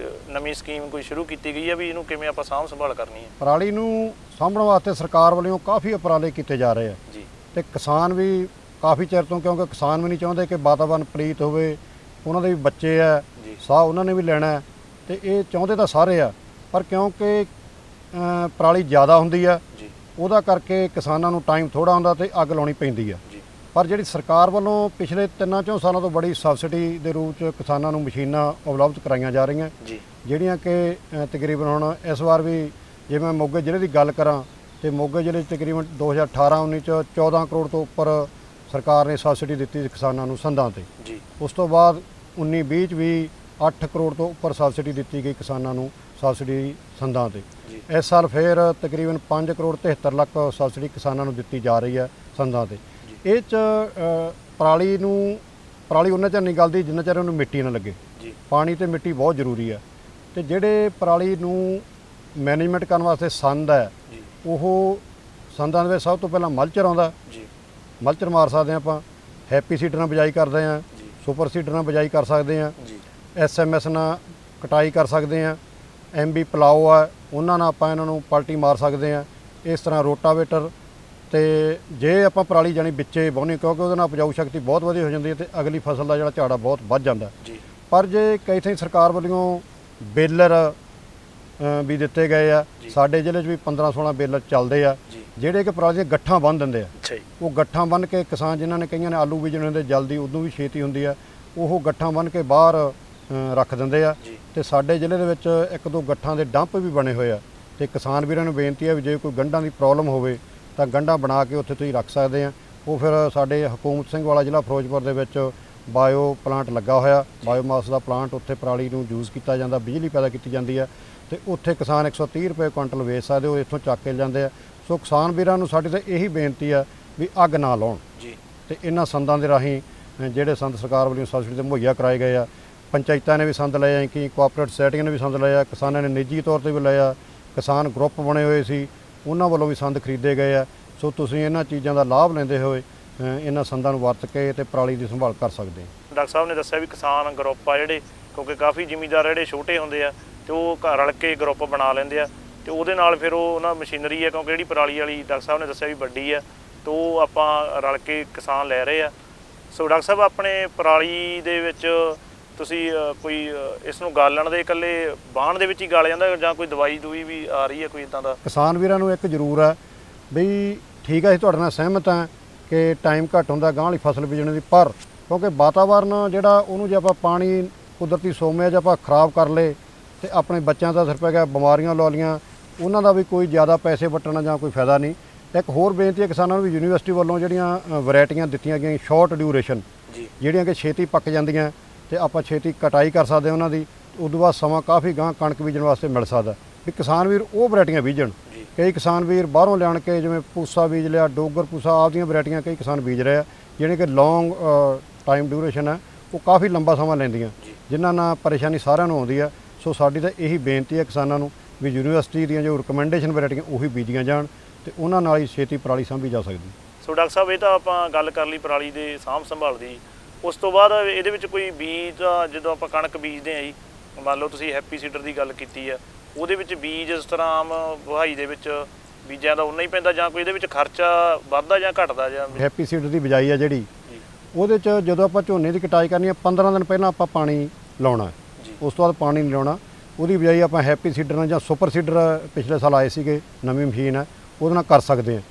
ਨਵੀਂ ਸਕੀਮ ਕੋਈ ਸ਼ੁਰੂ ਕੀਤੀ ਗਈ ਹੈ ਵੀ ਇਹਨੂੰ ਕਿਵੇਂ ਆਪਾਂ ਸਾਂਭ ਸੰਭਾਲ ਕਰਨੀ ਹੈ? ਪਰਾਲੀ ਨੂੰ ਸਾਂਭਣ ਵਾਸਤੇ ਸਰਕਾਰ ਵੱਲੋਂ ਕਾਫੀ ਉਪਰਾਲੇ ਕੀਤੇ ਜਾ ਰਹੇ ਆ ਜੀ ਤੇ ਕਿਸਾਨ ਵੀ ਕਾਫੀ ਚਿਰ ਤੋਂ, ਕਿਉਂਕਿ ਕਿਸਾਨ ਵੀ ਨਹੀਂ ਚਾਹੁੰਦੇ ਕਿ ਵਾਤਾਵਰਨ ਪਲੀਤ ਹੋਵੇ, ਉਹਨਾਂ ਦੇ ਵੀ ਬੱਚੇ ਆ, ਜੀ ਸਾਹ ਉਹਨਾਂ ਨੇ ਵੀ ਲੈਣਾ ਹੈ, ਤੇ ਇਹ ਚਾਹੁੰਦੇ ਤਾਂ ਸਾਰੇ ਆ, ਪਰ ਕਿਉਂਕਿ ਪਰਾਲੀ ਜ਼ਿਆਦਾ ਹੁੰਦੀ ਆ, ਜੀ ਉਹਦਾ ਕਰਕੇ ਕਿਸਾਨਾਂ ਨੂੰ ਟਾਈਮ ਥੋੜਾ ਹੁੰਦਾ ਤੇ ਅੱਗ ਲਾਉਣੀ ਪੈਂਦੀ ਆ। ਜੀ ਪਰ ਜਿਹੜੀ ਸਰਕਾਰ ਵੱਲੋਂ ਪਿਛਲੇ 3-4 ਸਾਲਾਂ ਤੋਂ ਬੜੀ ਸਬਸਿਡੀ ਦੇ ਰੂਪ 'ਚ ਕਿਸਾਨਾਂ ਨੂੰ ਮਸ਼ੀਨਾਂ ਉਪਲਬਧ ਕਰਾਈਆਂ ਜਾ ਰਹੀਆਂ, ਜੀ ਜਿਹੜੀਆਂ ਕਿ ਤਕਰੀਬਨ ਹੁਣ ਇਸ ਵਾਰ ਵੀ, ਜੇ ਮੈਂ ਮੋਗੇ ਜ਼ਿਲ੍ਹੇ ਦੀ ਗੱਲ ਕਰਾਂ ਤੇ ਮੋਗੇ ਜ਼ਿਲ੍ਹੇ 'ਚ ਤਕਰੀਬਨ 2018-19 'ਚ 14 ਕਰੋੜ ਤੋਂ ਉੱਪਰ ਸਰਕਾਰ ਨੇ ਸਬਸਿਡੀ ਦਿੱਤੀ ਕਿਸਾਨਾਂ ਨੂੰ ਸੰਦਾਂ ਤੇ। ਜੀ ਉਸ ਤੋਂ ਬਾਅਦ 19-20 'ਚ ਵੀ 8 ਕਰੋੜ ਤੋਂ ਉੱਪਰ ਸਬਸਿਡੀ ਦਿੱਤੀ ਗਈ ਕਿਸਾਨਾਂ ਨੂੰ, ਸਬਸਿਡੀ ਸੰਦਾਂ ਤੇ। ਜੀ ਇਸ ਸਾਲ ਫਿਰ ਤਕਰੀਬਨ 5 ਕਰੋੜ 73 ਲੱਖ ਸਬਸਿਡੀ ਕਿਸਾਨਾਂ ਨੂੰ ਦਿੱਤੀ ਜਾ ਰਹੀ ਹੈ ਸੰਦਾਂ ਤੇ। ਇਹ 'ਚ ਪਰਾਲੀ ਉਹਨਾਂ ਚਿਰ ਨਹੀਂ ਗਲਦੀ ਜਿੰਨਾ ਚਿਰ ਉਹਨੂੰ ਮਿੱਟੀ ਨਾ ਲੱਗੇ। ਜੀ ਪਾਣੀ ਤੇ ਮਿੱਟੀ ਬਹੁਤ ਜ਼ਰੂਰੀ ਹੈ, ਤੇ ਜਿਹੜੇ ਪਰਾਲੀ ਨੂੰ ਮੈਨੇਜਮੈਂਟ ਕਰਨ ਵਾਸਤੇ ਸੰਦ ਹੈ, ਜੀ ਉਹ ਸੰਦਾਂ ਦੇ ਵਿੱਚ ਸਭ ਤੋਂ ਪਹਿਲਾਂ ਮਲਚਰ ਆਉਂਦਾ। ਜੀ ਮਲਚਰ ਮਾਰ ਸਕਦੇ ਹਾਂ ਆਪਾਂ, ਹੈਪੀ ਸੀਡਰ ਨਾਲ ਬਿਜਾਈ ਕਰਦੇ ਹਾਂ, ਜੀ ਸੁਪਰ ਸੀਡਰ ਨਾਲ ਬਿਜਾਈ ਕਰ ਸਕਦੇ ਹਾਂ, ਜੀ SMS ਨਾਲ ਕਟਾਈ ਕਰ ਸਕਦੇ ਹਾਂ, MB ਪਲਾਓ ਆ ਉਹਨਾਂ ਨਾਲ ਆਪਾਂ ਇਹਨਾਂ ਨੂੰ ਪਲਟੀ ਮਾਰ ਸਕਦੇ ਹਾਂ। ਇਸ ਤਰ੍ਹਾਂ ਰੋਟਾਵੇਟਰ, ਤੇ ਜੇ ਆਪਾਂ ਪਰਾਲੀ ਜਾਣੀ ਵਿੱਚੇ ਵਾਹੁੰਦੇ, ਕਿਉਂਕਿ ਉਹਦੇ ਨਾਲ ਉਪਜਾਊ ਸ਼ਕਤੀ ਬਹੁਤ ਵਧੀਆ ਹੋ ਜਾਂਦੀ ਹੈ ਤੇ ਅਗਲੀ ਫਸਲ ਦਾ ਜਿਹੜਾ ਝਾੜਾ ਬਹੁਤ ਵੱਧ ਜਾਂਦਾ। ਜੀ ਪਰ ਜੇ ਕਈ ਥਾਈਂ ਸਰਕਾਰ ਵੱਲੋਂ ਬੇਲਰ ਵੀ ਦਿੱਤੇ ਗਏ ਆ, ਜੀ। ਸਾਡੇ ਜ਼ਿਲ੍ਹੇ 'ਚ ਵੀ 15-16 ਬੇਲਰ ਚੱਲਦੇ ਆ, ਜੀ ਜਿਹੜੇ ਕਿ ਪਰਾਲੀ ਦੀਆਂ ਗੱਠਾਂ ਬੰਨ੍ਹ ਦਿੰਦੇ ਆ। ਅੱਛਾ ਜੀ। ਉਹ ਗੱਠਾਂ ਬੰਨ੍ਹ ਕੇ ਕਿਸਾਨ ਜਿਨ੍ਹਾਂ ਨੇ, ਕਈਆਂ ਨੇ ਆਲੂ ਬੀਜਣੇ ਹੁੰਦੇ ਜਲਦੀ, ਉਦੋਂ ਵੀ ਛੇਤੀ ਹੁੰਦੀ ਆ, ਉਹ ਗੱਠਾਂ ਬੰਨ੍ਹ ਕੇ ਬਾਹਰ ਰੱਖ ਦਿੰਦੇ ਆ। ਜੀ ਤੇ ਸਾਡੇ ਜ਼ਿਲ੍ਹੇ ਦੇ ਵਿੱਚ 1-2 ਗੱਠਾਂ ਦੇ ਡੰਪ ਵੀ ਬਣੇ ਹੋਏ ਆ, ਤੇ ਕਿਸਾਨ ਵੀਰਾਂ ਨੂੰ ਬੇਨਤੀ ਹੈ ਵੀ ਜੇ ਕੋਈ ਗੰਢਾਂ ਦੀ ਪ੍ਰੋਬਲਮ ਹੋਵੇ ਤਾਂ ਗੰਢਾਂ ਬਣਾ ਕੇ ਉੱਥੇ ਤੁਸੀਂ ਰੱਖ ਸਕਦੇ ਆ। ਉਹ ਫਿਰ ਸਾਡੇ ਹਕੂਮਤ ਸਿੰਘ ਵਾਲਾ ਜ਼ਿਲ੍ਹਾ ਫਿਰੋਜ਼ਪੁਰ ਦੇ ਵਿੱਚ ਬਾਇਓ ਪਲਾਂਟ ਲੱਗਾ ਹੋਇਆ, ਬਾਇਓਮਾਸ ਦਾ ਪਲਾਂਟ, ਉੱਥੇ ਪਰਾਲੀ ਨੂੰ ਯੂਜ਼ ਕੀਤਾ ਜਾਂਦਾ, ਬਿਜਲੀ ਪੈਦਾ ਕੀਤੀ ਜਾਂਦੀ ਹੈ, ਤੇ ਉੱਥੇ ਕਿਸਾਨ 130 ਰੁਪਏ ਕੁਇੰਟਲ ਵੇਚ ਸਕਦੇ, ਉਹ ਇੱਥੋਂ ਚੱਕ ਕੇ ਜਾਂਦੇ ਆ। ਸੋ ਕਿਸਾਨ ਵੀਰਾਂ ਨੂੰ ਸਾਡੀ ਤਾਂ ਇਹੀ ਬੇਨਤੀ ਆ ਵੀ ਅੱਗ ਨਾ ਲਾਉਣ, ਜੀ ਤੇ ਇਹਨਾਂ ਸੰਦਾਂ ਦੇ ਰਾਹੀਂ ਜਿਹੜੇ ਸੰਦ ਸਰਕਾਰ ਵੱਲੋਂ ਸਬਸਿਡੀ ਤੇ ਮੁਹੱਈਆ ਕਰਾਏ ਗਏ ਆ, ਪੰਚਾਇਤਾਂ ਨੇ ਵੀ ਸੰਦ ਲਏ ਆ, ਕਿ ਕੋਆਪਰੇਟਿਵ ਸੋਸਾਇਟੀਆਂ ਨੇ ਵੀ ਸੰਦ ਲਏ ਆ, ਕਿਸਾਨਾਂ ਨੇ ਨਿੱਜੀ ਤੌਰ ਤੇ ਵੀ ਲਏ ਆ, ਕਿਸਾਨ ਗਰੁੱਪ ਬਣੇ ਹੋਏ ਸੀ ਉਹਨਾਂ ਵੱਲੋਂ ਵੀ ਸੰਦ ਖਰੀਦੇ ਗਏ ਆ। ਸੋ ਤੁਸੀਂ ਇਹਨਾਂ ਚੀਜ਼ਾਂ ਦਾ ਲਾਭ ਲੈਂਦੇ ਹੋਏ ਇਹਨਾਂ ਸੰਦਾਂ ਨੂੰ ਵਰਤ ਕੇ ਤੇ ਪਰਾਲੀ ਦੀ ਸੰਭਾਲ ਕਰ ਸਕਦੇ ਆ। ਡਾਕਟਰ ਸਾਹਿਬ ਨੇ ਦੱਸਿਆ ਵੀ ਕਿਸਾਨ ਗਰੁੱਪ ਆ ਜਿਹੜੇ, ਕਿਉਂਕਿ ਕਾਫੀ ਜ਼ਿਮੀਂਦਾਰ ਜਿਹੜੇ ਛੋਟੇ ਹੁੰਦੇ ਆ ਤੇ ਉਹ ਘਰ ਰਲ ਕੇ ਗਰੁੱਪ ਬਣਾ ਲੈਂਦੇ ਆ, ਤੇ ਉਹਦੇ ਨਾਲ ਫਿਰ ਉਹ ਉਹਨਾਂ ਮਸ਼ੀਨਰੀ ਹੈ, ਕਿਉਂਕਿ ਜਿਹੜੀ ਪਰਾਲੀ ਵਾਲੀ ਡਾਕਟਰ ਸਾਹਿਬ ਨੇ ਦੱਸਿਆ ਵੀ ਵੱਡੀ ਆ, ਤੇ ਉਹ ਆਪਾਂ ਰਲ ਕੇ ਕਿਸਾਨ ਲੈ ਰਹੇ ਆ। ਸੋ ਡਾਕਟਰ ਸਾਹਿਬ, ਆਪਣੇ ਪਰਾਲੀ ਦੇ ਵਿੱਚ ਤੁਸੀਂ ਕੋਈ ਇਸ ਨੂੰ ਗਾਲਣ ਦੇ ਇਕੱਲੇ ਬਾਣ ਦੇ ਵਿੱਚ ਹੀ ਗਾਲਿਆ ਜਾਂਦਾ ਜਾਂ ਕੋਈ ਦਵਾਈ ਦੂਈ ਵੀ ਆ ਰਹੀ ਹੈ ਕੋਈ ਇਦਾਂ ਦਾ? ਕਿਸਾਨ ਵੀਰਾਂ ਨੂੰ ਇੱਕ ਜ਼ਰੂਰ ਹੈ ਬਈ, ਠੀਕ ਹੈ ਅਸੀਂ ਤੁਹਾਡੇ ਨਾਲ ਸਹਿਮਤ ਹਾਂ ਕਿ ਟਾਈਮ ਘੱਟ ਹੁੰਦਾ ਗਾਂਹ ਵਾਲੀ ਫਸਲ ਬੀਜਣ ਦੀ, ਪਰ ਕਿਉਂਕਿ ਵਾਤਾਵਰਨ ਜਿਹੜਾ ਉਹਨੂੰ ਜੇ ਆਪਾਂ ਪਾਣੀ ਕੁਦਰਤੀ ਸੋਮਿਆ ਜੇ ਆਪਾਂ ਖਰਾਬ ਕਰ ਲਏ ਤੇ ਆਪਣੇ ਬੱਚਿਆਂ ਦਾ ਸਿਰ ਪੈ ਗਿਆ, ਬਿਮਾਰੀਆਂ ਲਾ ਲੀਆਂ, ਉਹਨਾਂ ਦਾ ਵੀ ਕੋਈ ਜ਼ਿਆਦਾ ਪੈਸੇ ਵੱਟਣਾ ਜਾਂ ਕੋਈ ਫਾਇਦਾ ਨਹੀਂ। ਇੱਕ ਹੋਰ ਬੇਨਤੀ ਹੈ ਕਿਸਾਨਾਂ ਨੂੰ ਵੀ, ਯੂਨੀਵਰਸਿਟੀ ਵੱਲੋਂ ਜਿਹੜੀਆਂ ਵੈਰਾਈਟੀਆਂ ਦਿੱਤੀਆਂ ਗਈਆਂ ਸ਼ਾਰਟ ਡਿਊਰੇਸ਼ਨ, ਜੀ ਜਿਹੜੀਆਂ ਕਿ ਛੇਤੀ ਪੱਕ ਜਾਂਦੀਆਂ ਤੇ ਆਪਾਂ ਛੇਤੀ ਕਟਾਈ ਕਰ ਸਕਦੇ ਉਹਨਾਂ ਦੀ, ਉਦੋਂ ਬਾਅਦ ਸਮਾਂ ਕਾਫੀ ਗਾਂਹ ਕਣਕ ਬੀਜਣ ਵਾਸਤੇ ਮਿਲ ਸਕਦਾ, ਵੀ ਕਿਸਾਨ ਵੀਰ ਉਹ ਵੈਰਾਈਟੀਆਂ ਬੀਜਣ। ਜੀ ਕਈ ਕਿਸਾਨ ਵੀਰ ਬਾਹਰੋਂ ਲਿਆਣ ਕੇ ਜਿਵੇਂ ਪੂਸਾ ਬੀਜ ਲਿਆ, ਡੋਗਰ ਪੂਸਾ, ਆਪਦੀਆਂ ਵੈਰਾਈਟੀਆਂ ਕਈ ਕਿਸਾਨ ਬੀਜ ਰਹੇ ਆ, ਜਿਹੜੀਆਂ ਕਿ ਲੌਂਗ ਟਾਈਮ ਡਿਊਰੇਸ਼ਨ ਹੈ, ਉਹ ਕਾਫੀ ਲੰਬਾ ਸਮਾਂ ਲੈਂਦੀਆਂ, ਜੀ ਜਿਨ੍ਹਾਂ ਨਾਲ ਪਰੇਸ਼ਾਨੀ ਸਾਰਿਆਂ ਨੂੰ ਆਉਂਦੀ ਆ। ਸੋ ਸਾਡੀ ਤਾਂ ਇਹੀ ਬੇਨਤੀ ਹੈ ਕਿਸਾਨਾਂ ਨੂੰ ਵੀ ਯੂਨੀਵਰਸਿਟੀ ਦੀਆਂ ਜੋ ਰਿਕਮੈਂਡੇਸ਼ਨ ਵੈਰਾਈਟੀਆਂ ਉਹੀ ਬੀਜੀਆਂ ਜਾਣ, ਤੇ ਉਹਨਾਂ ਨਾਲ ਹੀ ਛੇਤੀ ਪਰਾਲੀ ਸਾਂਭੀ ਜਾ ਸਕਦੀ। ਸੋ ਡਾਕਟਰ ਸਾਹਿਬ, ਇਹ ਤਾਂ ਆਪਾਂ ਗੱਲ ਕਰ ਲਈ ਪਰਾਲੀ ਦੇ ਸਾਂਭ ਸੰਭਾਲ ਦੀ। ਉਸ ਤੋਂ ਬਾਅਦ ਇਹਦੇ ਵਿੱਚ ਕੋਈ ਬੀਜ ਦਾ, ਜਦੋਂ ਆਪਾਂ ਕਣਕ ਬੀਜਦੇ ਹਾਂ ਜੀ, ਮੰਨ ਲਓ ਤੁਸੀਂ ਹੈਪੀ ਸੀਡਰ ਦੀ ਗੱਲ ਕੀਤੀ ਆ, ਉਹਦੇ ਵਿੱਚ ਬੀਜ ਇਸ ਤਰ੍ਹਾਂ ਆਮ ਵਹਾਈ ਦੇ ਵਿੱਚ ਬੀਜਾਂ ਦਾ ਉਨਾ ਹੀ ਪੈਂਦਾ ਜਾਂ ਕੋਈ ਇਹਦੇ ਵਿੱਚ ਖਰਚਾ ਵੱਧਦਾ ਜਾਂ ਘਟਦਾ? ਜਾਂ ਹੈਪੀ ਸੀਡਰ ਦੀ ਬਿਜਾਈ ਆ ਜਿਹੜੀ, ਜੀ ਉਹਦੇ 'ਚ ਜਦੋਂ ਆਪਾਂ ਝੋਨੇ ਦੀ ਕਟਾਈ ਕਰਨੀ ਹੈ 15 ਦਿਨ ਪਹਿਲਾਂ ਆਪਾਂ ਪਾਣੀ ਲਾਉਣਾ, ਜੀ ਉਸ ਤੋਂ ਬਾਅਦ ਪਾਣੀ ਨਹੀਂ ਲਾਉਣਾ। ਉਹਦੀ ਬਿਜਾਈ ਆਪਾਂ ਹੈਪੀ ਸੀਡਰ ਨਾਲ ਜਾਂ ਸੁਪਰ ਸੀਡਰ ਪਿਛਲੇ ਸਾਲ ਆਏ ਸੀਗੇ, ਨਵੀਂ ਮਸ਼ੀਨ ਹੈ, ਉਹਦੇ ਨਾਲ ਕਰ ਸਕਦੇ ਹਾਂ।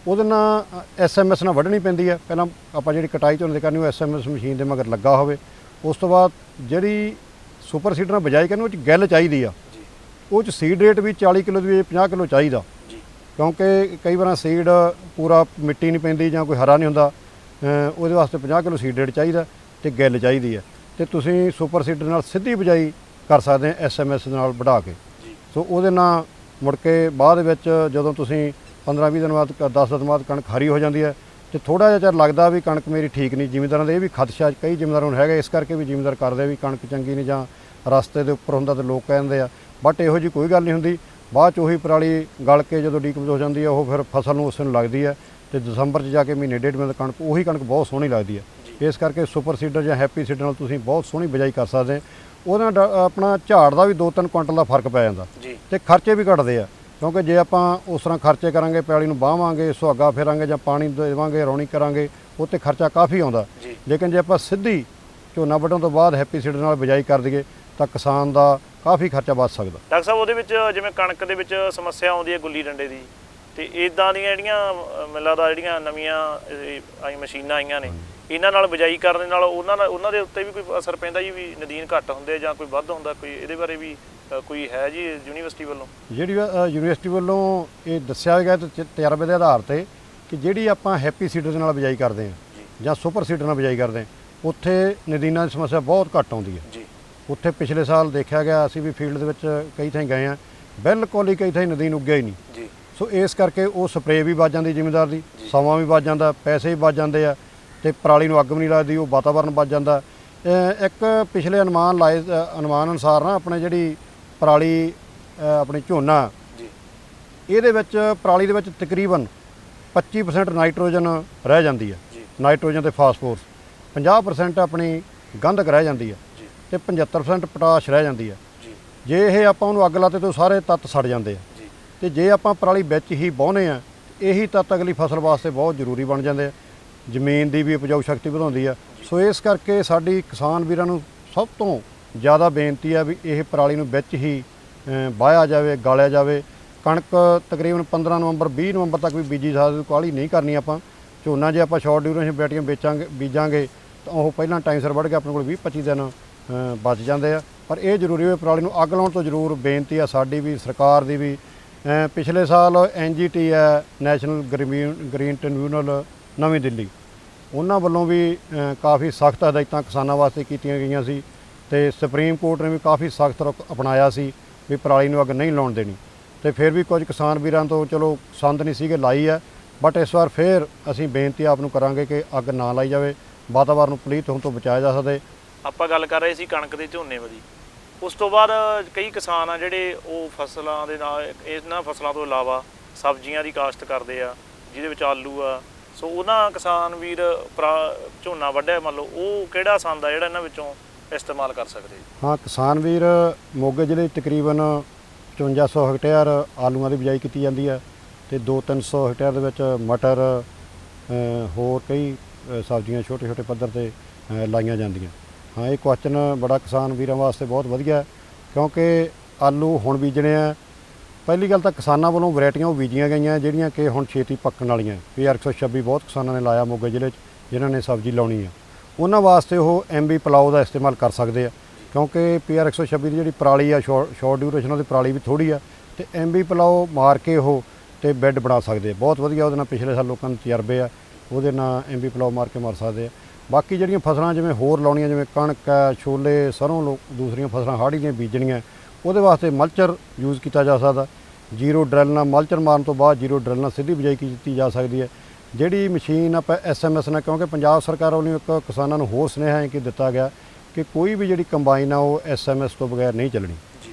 ਉਹਦੇ ਨਾਲ SMS ਨਾਲ ਵੱਢਣੀ ਪੈਂਦੀ ਹੈ, ਪਹਿਲਾਂ ਆਪਾਂ ਜਿਹੜੀ ਕਟਾਈ ਝੋਨੇ ਦੀ ਕਰਨੀ ਉਹ SMS ਮਸ਼ੀਨ ਦੇ ਮਗਰ ਲੱਗਾ ਹੋਵੇ। ਉਸ ਤੋਂ ਬਾਅਦ ਜਿਹੜੀ ਸੁਪਰ ਸੀਡਰ ਨਾਲ ਬਿਜਾਈ ਕਰਨੀ ਉਹ 'ਚ ਗਿੱਲ ਚਾਹੀਦੀ ਆ, ਜੀ ਉਹ 'ਚ ਸੀਡ ਰੇਟ ਵੀ 40 ਕਿਲੋ ਦੀ 50 ਕਿਲੋ ਚਾਹੀਦਾ, ਜੀ ਕਿਉਂਕਿ ਕਈ ਵਾਰ ਸੀਡ ਪੂਰਾ ਮਿੱਟੀ ਨਹੀਂ ਪੈਂਦੀ ਜਾਂ ਕੋਈ ਹਰਾ ਨਹੀਂ ਹੁੰਦਾ, ਉਹਦੇ ਵਾਸਤੇ 50 ਕਿਲੋ ਸੀਡ ਰੇਟ ਚਾਹੀਦਾ। ਤੇ ਗਿੱਲ ਚਾਹੀਦੀ ਹੈ, ਤੇ ਤੁਸੀਂ ਸੁਪਰ ਸੀਡਰ ਨਾਲ ਸਿੱਧੀ ਬਿਜਾਈ ਕਰ ਸਕਦੇ ਆ SMS ਨਾਲ ਵਧਾ ਕੇ। ਸੋ ਉਹਦੇ ਨਾਲ ਮੁੜ ਕੇ ਬਾਅਦ ਵਿੱਚ ਜਦੋਂ ਤੁਸੀਂ 15-20 ਦਿਨ ਬਾਅਦ 10 ਦਿਨ ਬਾਅਦ ਕਣਕ ਹਰੀ ਹੋ ਜਾਂਦੀ ਹੈ, ਤੇ ਥੋੜਾ ਜਿਹਾ ਚਿਰ ਲੱਗਦਾ ਵੀ ਕਣਕ ਮੇਰੀ ਠੀਕ ਨਹੀਂ। ਜ਼ਿਮੀਂਦਾਰਾਂ ਦੇ ਇਹ ਵੀ ਖਦਸ਼ਾ ਕਈ ਜ਼ਿਮੀਂਦਾਰਾਂ ਨੂੰ ਹੈਗਾ, ਇਸ ਕਰਕੇ ਵੀ ਜ਼ਿਮੀਂਦਾਰ ਕਰਦੇ ਵੀ ਕਣਕ ਚੰਗੀ ਨਹੀਂ ਜਾਂ ਰਸਤੇ ਦੇ ਉੱਪਰ ਹੁੰਦਾ ਤੇ ਲੋਕ ਕਹਿੰਦੇ ਆ, ਬਟ ਇਹੋ ਜਿਹੀ ਕੋਈ ਗੱਲ ਨਹੀਂ ਹੁੰਦੀ। ਬਾਅਦ 'ਚ ਉਹੀ ਪਰਾਲੀ ਗਲ ਕੇ ਜਦੋਂ ਡੀਕੰਪੋਜ਼ ਹੋ ਜਾਂਦੀ ਹੈ, ਉਹ ਫਿਰ ਫਸਲ ਨੂੰ ਉਸ ਨੂੰ ਲੱਗਦੀ ਹੈ, ਤੇ ਦਸੰਬਰ 'ਚ ਜਾ ਕੇ ਮਹੀਨੇ ਡੇਢ ਮਹੀਨੇ ਕਣਕ ਉਹੀ ਕਣਕ ਬਹੁਤ ਸੋਹਣੀ ਲੱਗਦੀ ਹੈ। ਇਸ ਕਰਕੇ ਸੁਪਰ ਸੀਡਰ ਜਾਂ ਹੈਪੀ ਸੀਡਰ ਨਾਲ ਤੁਸੀਂ ਬਹੁਤ ਸੋਹਣੀ ਬਿਜਾਈ ਕਰ ਸਕਦੇ। ਉਹਦੇ ਨਾਲ ਆਪਣਾ ਝਾੜ ਦਾ ਵੀ 2-3 ਕੁਇੰਟਲ ਦਾ ਫਰਕ ਪੈ ਜਾਂਦਾ, ਤੇ ਖਰਚੇ ਵੀ ਘਟਦੇ ਆ, ਕਿਉਂਕਿ ਜੇ ਆਪਾਂ ਉਸ ਤਰ੍ਹਾਂ ਖਰਚੇ ਕਰਾਂਗੇ, ਪੈਲੀ ਨੂੰ ਵਾਹਵਾਂਗੇ, ਸੁਹਾਗਾ ਫੇਰਾਂਗੇ ਜਾਂ ਪਾਣੀ ਦੇਵਾਂਗੇ, ਰੌਣੀ ਕਰਾਂਗੇ, ਉਹ 'ਤੇ ਖਰਚਾ ਕਾਫੀ ਆਉਂਦਾ। ਲੇਕਿਨ ਜੇ ਆਪਾਂ ਸਿੱਧੀ ਝੋਨਾ ਵੱਢਣ ਤੋਂ ਬਾਅਦ ਹੈਪੀ ਸੀਡਰ ਨਾਲ ਬਿਜਾਈ ਕਰ ਦਈਏ ਤਾਂ ਕਿਸਾਨ ਦਾ ਕਾਫੀ ਖਰਚਾ ਬਚ ਸਕਦਾ। ਡਾਕਟਰ ਸਾਹਿਬ ਉਹਦੇ ਵਿੱਚ ਜਿਵੇਂ ਕਣਕ ਦੇ ਵਿੱਚ ਸਮੱਸਿਆ ਆਉਂਦੀ ਹੈ ਗੁੱਲੀ ਡੰਡੇ ਦੀ, ਤੇ ਇਦਾਂ ਦੀਆਂ ਜਿਹੜੀਆਂ ਮੈਨੂੰ ਲੱਗਦਾ ਜਿਹੜੀਆਂ ਨਵੀਆਂ ਆਈ ਮਸ਼ੀਨਾਂ ਆਈਆਂ ਨੇ, ਇਹਨਾਂ ਨਾਲ ਬਿਜਾਈ ਕਰਨ ਦੇ ਨਾਲ ਉਹਨਾਂ ਦੇ ਉੱਤੇ ਵੀ ਕੋਈ ਅਸਰ ਪੈਂਦਾ ਜੀ, ਵੀ ਨਦੀਨ ਘੱਟ ਹੁੰਦੇ ਜਾਂ ਕੋਈ ਵੱਧ ਹੁੰਦਾ, ਕੋਈ ਇਹਦੇ ਬਾਰੇ ਵੀ ਕੋਈ ਹੈ ਜੀ ਯੂਨੀਵਰਸਿਟੀ ਵੱਲੋਂ? ਜਿਹੜੀ ਯੂਨੀਵਰਸਿਟੀ ਵੱਲੋਂ ਇਹ ਦੱਸਿਆ ਗਿਆ ਤੇ ਤਜਰਬੇ ਦੇ ਆਧਾਰ ਤੇ ਕਿ ਜਿਹੜੀ ਆਪਾਂ ਹੈਪੀ ਸੀਡਰ ਦੇ ਨਾਲ ਬਿਜਾਈ ਕਰਦੇ ਹਾਂ ਜਾਂ ਸੁਪਰ ਸੀਡਰ ਨਾਲ ਬਿਜਾਈ ਕਰਦੇ ਹਾਂ, ਉੱਥੇ ਨਦੀਨਾਂ ਦੀ ਸਮੱਸਿਆ ਬਹੁਤ ਘੱਟ ਆਉਂਦੀ ਹੈ। ਉੱਥੇ ਪਿਛਲੇ ਸਾਲ ਦੇਖਿਆ ਗਿਆ, ਅਸੀਂ ਵੀ ਫੀਲਡ ਦੇ ਵਿੱਚ ਕਈ ਥਾਈਂ ਗਏ ਹਾਂ, ਬਿਲਕੁਲ ਹੀ ਕਈ ਥਾਈਂ ਨਦੀਨ ਉੱਗਿਆ ਹੀ ਨਹੀਂ। ਸੋ ਇਸ ਕਰਕੇ ਉਹ ਸਪਰੇਅ ਵੀ ਬਚ ਜਾਂਦੀ ਜ਼ਿਮੀਂਦਾਰ ਦੀ, ਸਮਾਂ ਵੀ ਬਚ ਜਾਂਦਾ, ਪੈਸੇ ਵੀ ਬਚ ਜਾਂਦੇ ਆ, ਤੇ ਪਰਾਲੀ ਨੂੰ ਅੱਗ ਵੀ ਨਹੀਂ ਲੱਗਦੀ, ਉਹ ਵਾਤਾਵਰਨ ਬਚ ਜਾਂਦਾ। ਇੱਕ ਪਿਛਲੇ ਅਨੁਮਾਨ ਅਨੁਸਾਰ ਨਾ ਆਪਣੇ ਜਿਹੜੀ ਪਰਾਲੀ ਆਪਣੀ ਝੋਨਾ, ਇਹਦੇ ਵਿੱਚ ਪਰਾਲੀ ਦੇ ਵਿੱਚ ਤਕਰੀਬਨ 25% ਨਾਈਟ੍ਰੋਜਨ ਰਹਿ ਜਾਂਦੀ ਹੈ, ਨਾਈਟ੍ਰੋਜਨ ਤੇ ਫਾਸਫੋਰਸ, 50% ਆਪਣੀ ਗੰਧਕ ਰਹਿ ਜਾਂਦੀ ਹੈ, ਤੇ 75% ਪੋਟਾਸ਼ ਰਹਿ ਜਾਂਦੀ ਹੈ। ਜੇ ਇਹ ਆਪਾਂ ਉਹਨੂੰ ਅੱਗ ਲਾਤੇ ਤਾਂ ਸਾਰੇ ਤੱਤ ਸੜ ਜਾਂਦੇ ਆ, ਤੇ ਜੇ ਆਪਾਂ ਪਰਾਲੀ ਵਿੱਚ ਹੀ ਵਾਹੁੰਦੇ ਆ, ਇਹੀ ਤੱਤ ਅਗਲੀ ਫਸਲ ਵਾਸਤੇ ਬਹੁਤ ਜ਼ਰੂਰੀ ਬਣ ਜਾਂਦੇ ਆ, ਜ਼ਮੀਨ ਦੀ ਵੀ ਉਪਜਾਊ ਸ਼ਕਤੀ ਵਧਾਉਂਦੀ ਆ। ਸੋ ਇਸ ਕਰਕੇ ਸਾਡੀ ਕਿਸਾਨ ਵੀਰਾਂ ਨੂੰ ਸਭ ਤੋਂ ਜ਼ਿਆਦਾ ਬੇਨਤੀ ਆ ਵੀ ਇਹ ਪਰਾਲੀ ਨੂੰ ਵਿੱਚ ਹੀ ਵਾਹਿਆ ਜਾਵੇ, ਗਾਲਿਆ ਜਾਵੇ। ਕਣਕ ਤਕਰੀਬਨ 15 ਨਵੰਬਰ 20 ਨਵੰਬਰ ਤੱਕ ਵੀ ਬੀਜੀ ਸਕਦੇ, ਕਾਹਲੀ ਨਹੀਂ ਕਰਨੀ ਆਪਾਂ। ਝੋਨਾ ਜੇ ਆਪਾਂ ਸ਼ਾਰਟ ਡਿਊਰੇਸ਼ਨ ਵੈਰਾਈਟੀਆਂ ਬੀਜਾਂਗੇ ਤਾਂ ਉਹ ਪਹਿਲਾਂ ਟਾਈਮ ਸਿਰ ਵੱਢ ਕੇ ਆਪਣੇ ਕੋਲ 20-25 ਦਿਨ ਬਚ ਜਾਂਦੇ ਆ। ਪਰ ਇਹ ਜ਼ਰੂਰੀ ਹੋਵੇ ਪਰਾਲੀ ਨੂੰ ਅੱਗ ਲਾਉਣ ਤੋਂ ਜ਼ਰੂਰ ਬੇਨਤੀ ਆ ਸਾਡੀ ਵੀ, ਸਰਕਾਰ ਦੀ ਵੀ। ਪਿਛਲੇ ਸਾਲ NGT ਹੈ, ਨੈਸ਼ਨਲ ਗ੍ਰੀਨ ਟ੍ਰਿਬਿਊਨਲ ਨਵੀਂ ਦਿੱਲੀ, ਉਹਨਾਂ ਵੱਲੋਂ ਵੀ ਕਾਫੀ ਸਖਤ ਹਦਾਇਤਾਂ ਕਿਸਾਨਾਂ ਵਾਸਤੇ ਕੀਤੀਆਂ ਗਈਆਂ ਸੀ, ਤੇ ਸੁਪਰੀਮ ਕੋਰਟ ਨੇ ਵੀ ਕਾਫੀ ਸਖਤ ਰੁਖ ਅਪਣਾਇਆ ਸੀ ਵੀ ਪਰਾਲੀ ਨੂੰ ਅੱਗ ਨਹੀਂ ਲਾਉਣ ਦੇਣੀ। ਤੇ ਫਿਰ ਵੀ ਕੁਝ ਕਿਸਾਨ ਵੀਰਾਂ ਤੋਂ ਚਲੋ ਸੰਦ ਨਹੀਂ ਸੀਗੇ, ਲਾਈ ਹੈ, ਬਟ ਇਸ ਵਾਰ ਫਿਰ ਅਸੀਂ ਬੇਨਤੀ ਆਪ ਨੂੰ ਕਰਾਂਗੇ ਕਿ ਅੱਗ ਨਾ ਲਾਈ ਜਾਵੇ, ਵਾਤਾਵਰਨ ਨੂੰ ਪਲੀਤ ਹੋਣ ਤੋਂ ਬਚਾਇਆ ਜਾ ਸਕੇ। ਆਪਾਂ ਗੱਲ ਕਰ ਰਹੇ ਸੀ ਕਣਕ ਦੇ ਝੋਨੇ ਦੀ, ਉਸ ਤੋਂ ਬਾਅਦ ਕਈ ਕਿਸਾਨ ਆ ਜਿਹੜੇ ਉਹ ਫਸਲਾਂ ਦੇ ਨਾਲ ਇਹਨਾਂ ਫਸਲਾਂ ਤੋਂ ਇਲਾਵਾ ਸਬਜ਼ੀਆਂ ਦੀ ਕਾਸ਼ਤ ਕਰਦੇ ਆ, ਜਿਹਦੇ ਵਿੱਚ ਆਲੂ ਆ। ਸੋ ਉਹਨਾਂ ਕਿਸਾਨ ਵੀਰ ਝੋਨਾ ਵੱਢਿਆ, ਮੰਨ ਲਓ, ਉਹ ਕਿਹੜਾ ਸੰਦ ਆ ਜਿਹੜਾ ਇਹਨਾਂ ਵਿੱਚੋਂ ਇਸਤੇਮਾਲ ਕਰ ਸਕਦੇ? ਹਾਂ, ਕਿਸਾਨ ਵੀਰ ਮੋਗੇ ਜ਼ਿਲ੍ਹੇ ਤਕਰੀਬਨ 5500 ਹੈਕਟੇਅਰ ਆਲੂਆਂ ਦੀ ਬਿਜਾਈ ਕੀਤੀ ਜਾਂਦੀ ਹੈ, ਤੇ 200-300 ਹੈਕਟੇਅਰ ਦੇ ਵਿੱਚ ਮਟਰ, ਹੋਰ ਕਈ ਸਬਜ਼ੀਆਂ ਛੋਟੇ ਪੱਧਰ 'ਤੇ ਲਾਈਆਂ ਜਾਂਦੀਆਂ। ਹਾਂ, ਇਹ ਕੁਐਸਚਨ ਬੜਾ ਕਿਸਾਨ ਵੀਰਾਂ ਵਾਸਤੇ ਬਹੁਤ ਵਧੀਆ, ਕਿਉਂਕਿ ਆਲੂ ਹੁਣ ਬੀਜਣੇ ਆ। ਪਹਿਲੀ ਗੱਲ ਤਾਂ ਕਿਸਾਨਾਂ ਵੱਲੋਂ ਵੈਰਾਈਟੀਆਂ ਉਹ ਬੀਜੀਆਂ ਗਈਆਂ ਜਿਹੜੀਆਂ ਕਿ ਹੁਣ ਛੇਤੀ ਪੱਕਣ ਵਾਲੀਆਂ। PR 126 ਬਹੁਤ ਕਿਸਾਨਾਂ ਨੇ ਲਾਇਆ ਮੋਗੇ ਜ਼ਿਲ੍ਹੇ 'ਚ, ਜਿਨ੍ਹਾਂ ਨੇ ਸਬਜ਼ੀ ਲਾਉਣੀ ਆ, ਉਹਨਾਂ ਵਾਸਤੇ ਉਹ MB ਪਲਾਓ ਦਾ ਇਸਤੇਮਾਲ ਕਰ ਸਕਦੇ ਆ, ਕਿਉਂਕਿ PR 126 ਦੀ ਜਿਹੜੀ ਪਰਾਲੀ ਆ ਸ਼ਾਰਟ ਡਿਊਰੇਸ਼ਨ ਉਹਦੀ ਪਰਾਲੀ ਵੀ ਥੋੜ੍ਹੀ ਆ, ਤੇ MB ਪਲਾਓ ਮਾਰ ਕੇ ਉਹ ਤੇ ਬੈੱਡ ਬਣਾ ਸਕਦੇ ਆ, ਬਹੁਤ ਵਧੀਆ। ਉਹਦੇ ਨਾਲ ਪਿਛਲੇ ਸਾਲ ਲੋਕਾਂ ਨੂੰ ਤਜਰਬੇ ਆ, ਉਹਦੇ ਨਾਲ MB ਪਲਾਓ ਮਾਰ ਕੇ ਮਾਰ ਸਕਦੇ ਆ। ਬਾਕੀ ਜਿਹੜੀਆਂ ਫਸਲਾਂ ਜਿਵੇਂ ਹੋਰ ਲਾਉਣੀਆਂ, ਜਿਵੇਂ ਕਣਕ ਹੈ, ਛੋਲੇ, ਸਰੋਂ, ਦੂਸਰੀਆਂ ਫਸਲਾਂ ਹਾੜੀ ਦੀਆਂ ਬੀਜਣੀਆਂ, ਉਹਦੇ ਵਾਸਤੇ ਮਲਚਰ ਯੂਜ਼ ਕੀਤਾ ਜਾ ਸਕਦਾ। ਜ਼ੀਰੋ ਡਰਿਲ ਨਾਲ ਮਲਚਰ ਮਾਰਨ ਤੋਂ ਬਾਅਦ ਜ਼ੀਰੋ ਡਰਿਲ ਨਾਲ ਸਿੱਧੀ ਬਿਜਾਈ ਕੀਤੀ ਜਾ ਸਕਦੀ ਹੈ। ਜਿਹੜੀ ਮਸ਼ੀਨ ਆਪਾਂ SMS ਨਾਲ, ਕਿਉਂਕਿ ਪੰਜਾਬ ਸਰਕਾਰ ਵੱਲੋਂ ਇੱਕ ਕਿਸਾਨਾਂ ਨੂੰ ਹੋਰ ਸੁਨੇਹਾ ਹੈ ਕਿ ਦਿੱਤਾ ਗਿਆ ਕਿ ਕੋਈ ਵੀ ਜਿਹੜੀ ਕੰਬਾਈਨ ਆ ਉਹ SMS ਤੋਂ ਬਗੈਰ ਨਹੀਂ ਚੱਲਣੀ।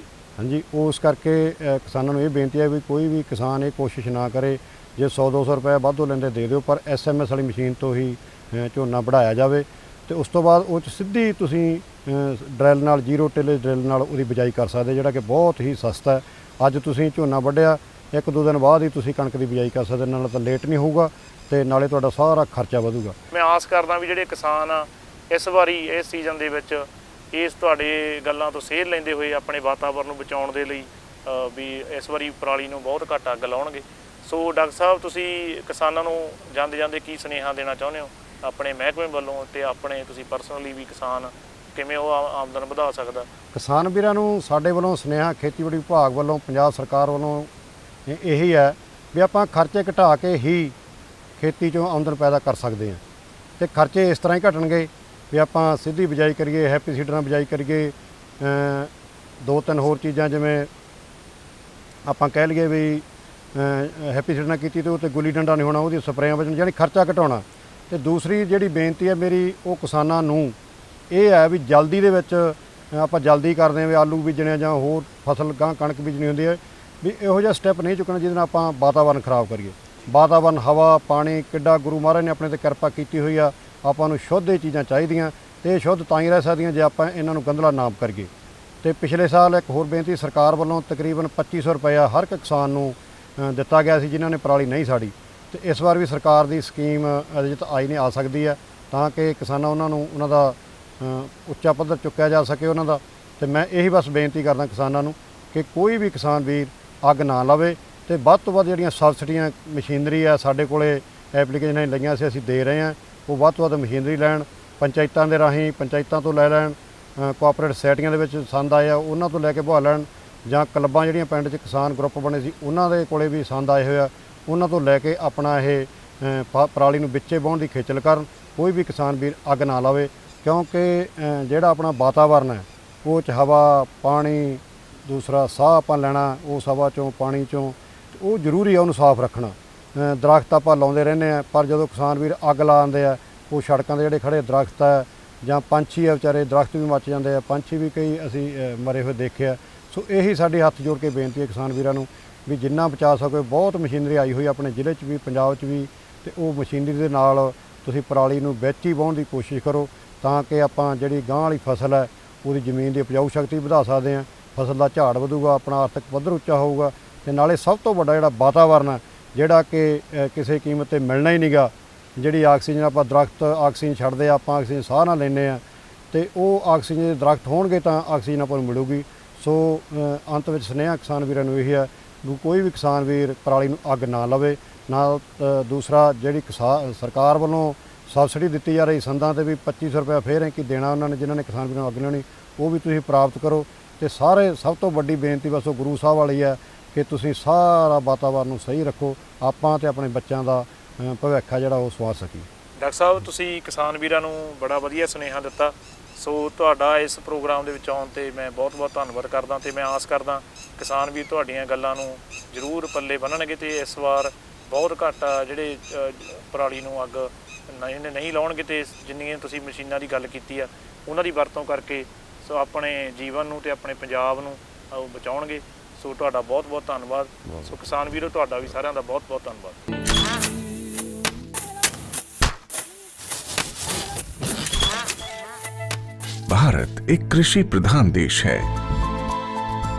ਹਾਂਜੀ, ਉਸ ਕਰਕੇ ਕਿਸਾਨਾਂ ਨੂੰ ਇਹ ਬੇਨਤੀ ਹੈ ਵੀ ਕੋਈ ਵੀ ਕਿਸਾਨ ਇਹ ਕੋਸ਼ਿਸ਼ ਨਾ ਕਰੇ, ਜੇ 100-200 ਰੁਪਏ ਵਾਧੂ ਲੈਂਦੇ ਦੇ ਦਿਓ, ਪਰ SMS ਵਾਲੀ ਮਸ਼ੀਨ ਤੋਂ ਹੀ ਝੋਨਾ ਵਢਾਇਆ ਜਾਵੇ, ਤੇ ਉਸ ਤੋਂ ਬਾਅਦ ਉਹ 'ਚ ਸਿੱਧੀ ਤੁਸੀਂ ਡਰਿਲ ਨਾਲ, ਜ਼ੀਰੋ ਟਿਲੇਜ ਡਰਿਲ ਨਾਲ ਉਹਦੀ ਬਿਜਾਈ ਕਰ ਸਕਦੇ, ਜਿਹੜਾ ਕਿ ਬਹੁਤ ਹੀ ਸਸਤਾ ਹੈ। ਅੱਜ ਤੁਸੀਂ ਝੋਨਾ ਵੱਢਿਆ, 1-2 ਦਿਨ ਬਾਅਦ ਹੀ ਤੁਸੀਂ ਕਣਕ ਦੀ ਬਿਜਾਈ ਕਰ ਸਕਦੇ, ਨਾਲ ਤਾਂ ਲੇਟ ਨਹੀਂ ਹੋਊਗਾ ਤੇ ਨਾਲੇ ਤੁਹਾਡਾ ਸਾਰਾ ਖਰਚਾ ਵਧੂਗਾ। ਮੈਂ ਆਸ ਕਰਦਾ ਵੀ ਜਿਹੜੇ ਕਿਸਾਨ ਆ ਇਸ ਵਾਰੀ ਇਸ ਸੀਜ਼ਨ ਦੇ ਵਿੱਚ ਇਸ ਤੁਹਾਡੇ ਗੱਲਾਂ ਤੋਂ ਸੇਧ ਲੈਂਦੇ ਹੋਏ ਆਪਣੇ ਵਾਤਾਵਰਨ ਨੂੰ ਬਚਾਉਣ ਦੇ ਲਈ ਵੀ ਇਸ ਵਾਰੀ ਪਰਾਲੀ ਨੂੰ ਬਹੁਤ ਘੱਟ ਅੱਗ ਲਾਉਣਗੇ। ਸੋ ਡਾਕਟਰ ਸਾਹਿਬ, ਤੁਸੀਂ ਕਿਸਾਨਾਂ ਨੂੰ ਜਾਂਦੇ ਕੀ ਸੁਨੇਹਾ ਦੇਣਾ ਚਾਹੁੰਦੇ ਹੋ ਆਪਣੇ ਮਹਿਕਮੇ ਵੱਲੋਂ, ਤੇ ਆਪਣੇ ਤੁਸੀਂ ਪਰਸਨਲੀ ਵੀ ਕਿਸਾਨ ਕਿਵੇਂ ਉਹ ਆਮਦਨ ਵਧਾ ਸਕਦਾ? ਕਿਸਾਨ ਵੀਰਾਂ ਨੂੰ ਸਾਡੇ ਵੱਲੋਂ ਸੁਨੇਹਾ ਖੇਤੀਬਾੜੀ ਵਿਭਾਗ ਵੱਲੋਂ, ਪੰਜਾਬ ਸਰਕਾਰ ਵੱਲੋਂ ਇਹੀ ਹੈ ਵੀ ਆਪਾਂ ਖਰਚੇ ਘਟਾ ਕੇ ਹੀ ਖੇਤੀ 'ਚੋਂ ਆਮਦਨ ਪੈਦਾ ਕਰ ਸਕਦੇ ਹਾਂ, ਤੇ ਖਰਚੇ ਇਸ ਤਰ੍ਹਾਂ ਹੀ ਘਟਣਗੇ ਵੀ ਆਪਾਂ ਸਿੱਧੀ ਬਿਜਾਈ ਕਰੀਏ, ਹੈਪੀ ਸੀਡਰ ਨਾਲ ਬਿਜਾਈ ਕਰੀਏ, ਦੋ ਤਿੰਨ ਹੋਰ ਚੀਜ਼ਾਂ ਜਿਵੇਂ ਆਪਾਂ ਕਹਿ ਲਈਏ ਵੀ ਹੈਪੀ ਸੀਡਰ ਨਾਲ ਕੀਤੀ ਤੇ ਉਹ 'ਤੇ ਗੁੱਲੀ ਡੰਡਾ ਨਹੀਂ ਹੋਣਾ, ਉਹਦੀ ਸਪਰੇਆਂ ਵਜਨ ਯਾਨੀ ਖਰਚਾ ਘਟਾਉਣਾ। ਤੇ ਦੂਸਰੀ ਜਿਹੜੀ ਬੇਨਤੀ ਹੈ ਮੇਰੀ ਉਹ ਕਿਸਾਨਾਂ ਨੂੰ ਇਹ ਹੈ ਵੀ ਜਲਦੀ ਦੇ ਵਿੱਚ ਆਪਾਂ ਜਲਦੀ ਕਰਦੇ ਹਾਂ ਵੀ ਆਲੂ ਬੀਜਣੇ ਆ ਜਾਂ ਹੋਰ ਫਸਲ ਗਾਂ ਕਣਕ ਬੀਜਣੀ ਹੁੰਦੀ ਹੈ, ਵੀ ਇਹੋ ਜਿਹਾ ਸਟੈਪ ਨਹੀਂ ਚੁੱਕਣਾ ਜਿਹਦੇ ਨਾਲ ਆਪਾਂ ਵਾਤਾਵਰਨ ਖਰਾਬ ਕਰੀਏ। ਵਾਤਾਵਰਨ, ਹਵਾ, ਪਾਣੀ ਕਿੱਡਾ ਗੁਰੂ ਮਹਾਰਾਜ ਨੇ ਆਪਣੇ ਤੇ ਕਿਰਪਾ ਕੀਤੀ ਹੋਈ ਆ, ਆਪਾਂ ਨੂੰ ਸ਼ੁੱਧ ਇਹ ਚੀਜ਼ਾਂ ਚਾਹੀਦੀਆਂ ਤੇ ਇਹ ਸ਼ੁੱਧ ਤਾਂ ਹੀ ਰਹਿ ਸਕਦੀਆਂ ਜੇ ਆਪਾਂ ਇਹਨਾਂ ਨੂੰ ਗੰਧਲਾ ਨਾਮ ਕਰੀਏ। ਤੇ ਪਿਛਲੇ ਸਾਲ ਇੱਕ ਹੋਰ ਬੇਨਤੀ, ਸਰਕਾਰ ਵੱਲੋਂ ਤਕਰੀਬਨ 2500 ਰੁਪਇਆ ਹਰ ਇੱਕ ਕਿਸਾਨ ਨੂੰ ਦਿੱਤਾ ਗਿਆ ਸੀ ਜਿਨ੍ਹਾਂ ਨੇ ਪਰਾਲੀ ਨਹੀਂ ਸਾੜੀ, ਤੇ ਇਸ ਵਾਰ ਵੀ ਸਰਕਾਰ ਦੀ ਸਕੀਮ ਅਜੇ ਤਾਂ ਆਈ ਨਹੀਂ, ਆ ਸਕਦੀ ਹੈ ਤਾਂ ਕਿ ਕਿਸਾਨਾਂ ਉਹਨਾਂ ਦਾ ਉੱਚਾ ਪੱਧਰ ਚੁੱਕਿਆ ਜਾ ਸਕੇ ਉਹਨਾਂ ਦਾ। ਤੇ ਮੈਂ ਇਹੀ ਬਸ ਬੇਨਤੀ ਕਰਦਾ ਕਿਸਾਨਾਂ ਨੂੰ ਕਿ ਕੋਈ ਵੀ ਕਿਸਾਨ ਵੀਰ ਅੱਗ ਨਾ ਲਾਵੇ ਤੇ ਵੱਧ ਤੋਂ ਵੱਧ ਜਿਹੜੀਆਂ ਸਬਸਿਡੀਆਂ ਮਸ਼ੀਨਰੀ ਆ ਸਾਡੇ ਕੋਲੇ ਐਪਲੀਕੇਸ਼ਨਾਂ ਲਈਆਂ ਸੀ, ਅਸੀਂ ਦੇ ਰਹੇ ਹਾਂ, ਉਹ ਵੱਧ ਤੋਂ ਵੱਧ ਮਸ਼ੀਨਰੀ ਲੈਣ, ਪੰਚਾਇਤਾਂ ਦੇ ਰਾਹੀਂ ਪੰਚਾਇਤਾਂ ਤੋਂ ਲੈ ਲੈਣ, ਕੋਆਪਰੇਟਿਵ ਸੋਸਾਇਟੀਆਂ ਦੇ ਵਿੱਚ ਸੰਦ ਆਏ ਆ ਉਹਨਾਂ ਤੋਂ ਲੈ ਕੇ ਬਹਾ ਲੈਣ, ਜਾਂ ਕਲੱਬਾਂ ਜਿਹੜੀਆਂ ਪਿੰਡ 'ਚ ਕਿਸਾਨ ਗਰੁੱਪ ਬਣੇ ਸੀ ਉਹਨਾਂ ਦੇ ਕੋਲੇ ਵੀ ਸੰਦ ਆਏ ਹੋਏ ਆ, ਉਹਨਾਂ ਤੋਂ ਲੈ ਕੇ ਆਪਣਾ ਇਹ ਪਰਾਲੀ ਨੂੰ ਵਿੱਚੇ ਵਾਹੁਣ ਦੀ ਖੇਚਲ ਕਰਨ। ਕੋਈ ਵੀ ਕਿਸਾਨ ਵੀਰ ਅੱਗ ਨਾ ਲਾਵੇ ਕਿਉਂਕਿ ਜਿਹੜਾ ਆਪਣਾ ਵਾਤਾਵਰਨ ਹੈ ਉਹ 'ਚ ਹਵਾ, ਪਾਣੀ, ਦੂਸਰਾ ਸਾਹ ਆਪਾਂ ਲੈਣਾ ਉਸ ਹਵਾ 'ਚੋਂ, ਪਾਣੀ 'ਚੋਂ, ਉਹ ਜ਼ਰੂਰੀ ਆ ਉਹਨੂੰ ਸਾਫ਼ ਰੱਖਣਾ। ਦਰਖਤ ਆਪਾਂ ਲਾਉਂਦੇ ਰਹਿੰਦੇ ਆ ਪਰ ਜਦੋਂ ਕਿਸਾਨ ਵੀਰ ਅੱਗ ਲਾ ਦਿੰਦੇ ਆ ਉਹ ਸੜਕਾਂ 'ਤੇ ਜਿਹੜੇ ਖੜੇ ਦਰਖਤ ਹੈ ਜਾਂ ਪੰਛੀ ਆ ਵਿਚਾਰੇ, ਦਰਖਤ ਵੀ ਮੱਚ ਜਾਂਦੇ ਆ, ਪੰਛੀ ਵੀ ਕਈ ਅਸੀਂ ਮਰੇ ਹੋਏ ਦੇਖੇ ਆ। ਸੋ ਇਹੀ ਸਾਡੇ ਹੱਥ ਜੋੜ ਕੇ ਬੇਨਤੀ ਹੈ ਕਿਸਾਨ ਵੀਰਾਂ ਨੂੰ ਵੀ ਜਿੰਨਾ ਬਚਾ ਸਕੋ। ਬਹੁਤ ਮਸ਼ੀਨਰੀ ਆਈ ਹੋਈ ਆਪਣੇ ਜ਼ਿਲ੍ਹੇ 'ਚ ਵੀ, ਪੰਜਾਬ 'ਚ ਵੀ, ਤੇ ਉਹ ਮਸ਼ੀਨਰੀ ਦੇ ਨਾਲ ਤੁਸੀਂ ਪਰਾਲੀ ਨੂੰ ਵਿੱਚ ਹੀ ਵਾਹੁਣ ਦੀ ਕੋਸ਼ਿਸ਼ ਕਰੋ ਤਾਂ ਕਿ ਆਪਾਂ ਜਿਹੜੀ ਗਾਂ ਵਾਲੀ ਫਸਲ ਹੈ ਉਹਦੀ ਜ਼ਮੀਨ ਦੀ ਉਪਜਾਊ ਸ਼ਕਤੀ ਵਧਾ ਸਕਦੇ ਹਾਂ, ਫਸਲ ਦਾ ਝਾੜ ਵਧੂਗਾ, ਆਪਣਾ ਆਰਥਿਕ ਪੱਧਰ ਉੱਚਾ ਹੋਊਗਾ, ਤੇ ਨਾਲੇ ਸਭ ਤੋਂ ਵੱਡਾ ਜਿਹੜਾ ਵਾਤਾਵਰਨ ਹੈ ਜਿਹੜਾ ਕਿ ਕਿਸੇ ਕੀਮਤ 'ਤੇ ਮਿਲਣਾ ਹੀ ਨਹੀਂਗਾ। ਜਿਹੜੀ ਆਕਸੀਜਨ ਆਪਾਂ ਦਰਖਤ ਆਕਸੀਜਨ ਛੱਡਦੇ ਆ, ਆਪਾਂ ਆਕਸੀਜਨ ਸਾਹ ਨਾਲ ਲੈਂਦੇ ਆ, ਤੇ ਉਹ ਆਕਸੀਜਨ ਦੇ ਦਰਖਤ ਹੋਣਗੇ ਤਾਂ ਆਕਸੀਜਨ ਆਪਾਂ ਨੂੰ ਮਿਲੂਗੀ। ਸੋ ਅੰਤ ਵਿੱਚ ਸੁਨੇਹਾ ਕਿਸਾਨ ਵੀਰਾਂ ਨੂੰ ਇਹ ਹੈ ਵੀ ਕੋਈ ਵੀ ਕਿਸਾਨ ਵੀਰ ਪਰਾਲੀ ਨੂੰ ਅੱਗ ਨਾ ਲਵੇ। ਨਾਲ ਦੂਸਰਾ ਜਿਹੜੀ ਸਰਕਾਰ ਵੱਲੋਂ ਸਬਸਿਡੀ ਦਿੱਤੀ ਜਾ ਰਹੀ ਸੰਦਾਂ 'ਤੇ ਵੀ 2500 ਰੁਪਇਆ ਫੇਰ ਹੈ ਕਿ ਦੇਣਾ ਉਹਨਾਂ ਨੇ ਜਿਨ੍ਹਾਂ ਨੇ ਕਿਸਾਨ ਵੀਰਾਂ ਨੂੰ ਅੱਗ ਲਾਉਣੀ, ਉਹ ਵੀ ਤੁਸੀਂ ਪ੍ਰਾਪਤ ਕਰੋ। ਤੇ ਸਾਰੇ ਸਭ ਤੋਂ ਵੱਡੀ ਬੇਨਤੀ ਬਸ ਉਹ ਗੁਰੂ ਸਾਹਿਬ ਵਾਲੀ ਹੈ ਕਿ ਤੁਸੀਂ ਸਾਰਾ ਵਾਤਾਵਰਨ ਨੂੰ ਸਹੀ ਰੱਖੋ, ਆਪਾਂ ਤੇ ਆਪਣੇ ਬੱਚਿਆਂ ਦਾ ਭਵਿੱਖ ਆ ਜਿਹੜਾ ਉਹ ਸਵਾਰ ਸਕੀਏ। ਡਾਕਟਰ ਸਾਹਿਬ ਤੁਸੀਂ ਕਿਸਾਨ ਵੀਰਾਂ ਨੂੰ ਬੜਾ ਵਧੀਆ ਸੁਨੇਹਾ ਦਿੱਤਾ, ਸੋ ਤੁਹਾਡਾ ਇਸ ਪ੍ਰੋਗਰਾਮ ਦੇ ਵਿੱਚ ਆਉਣ 'ਤੇ ਮੈਂ ਬਹੁਤ-ਬਹੁਤ ਧੰਨਵਾਦ ਕਰਦਾ ਤੇ ਮੈਂ ਆਸ ਕਰਦਾ ਕਿਸਾਨ ਵੀਰ ਤੁਹਾਡੀਆਂ ਗੱਲਾਂ ਨੂੰ ਜ਼ਰੂਰ ਪੱਲੇ ਬੰਨਣਗੇ ਤੇ ਇਸ ਵਾਰ ਬਹੁਤ ਘੱਟ ਜਿਹੜੇ ਪਰਾਲੀ ਨੂੰ ਅੱਗ ਨਹੀਂ ਲਾਉਣਗੇ ਤੇ ਜਿੰਨੀਆਂ ਤੁਸੀਂ ਮਸ਼ੀਨਾਂ ਦੀ ਗੱਲ ਕੀਤੀ ਆ ਉਹਨਾਂ ਦੀ ਵਰਤੋਂ ਕਰਕੇ ਸੋ ਆਪਣੇ ਜੀਵਨ ਨੂੰ ਤੇ ਆਪਣੇ ਪੰਜਾਬ ਨੂੰ ਬਚਾਉਣਗੇ। ਸੋ ਤੁਹਾਡਾ ਬਹੁਤ-ਬਹੁਤ ਧੰਨਵਾਦ। ਸੋ ਕਿਸਾਨ ਵੀਰੋ ਤੁਹਾਡਾ ਵੀ ਸਾਰਿਆਂ ਦਾ ਬਹੁਤ-ਬਹੁਤ ਧੰਨਵਾਦ। भारत एक कृषि प्रधान देश है।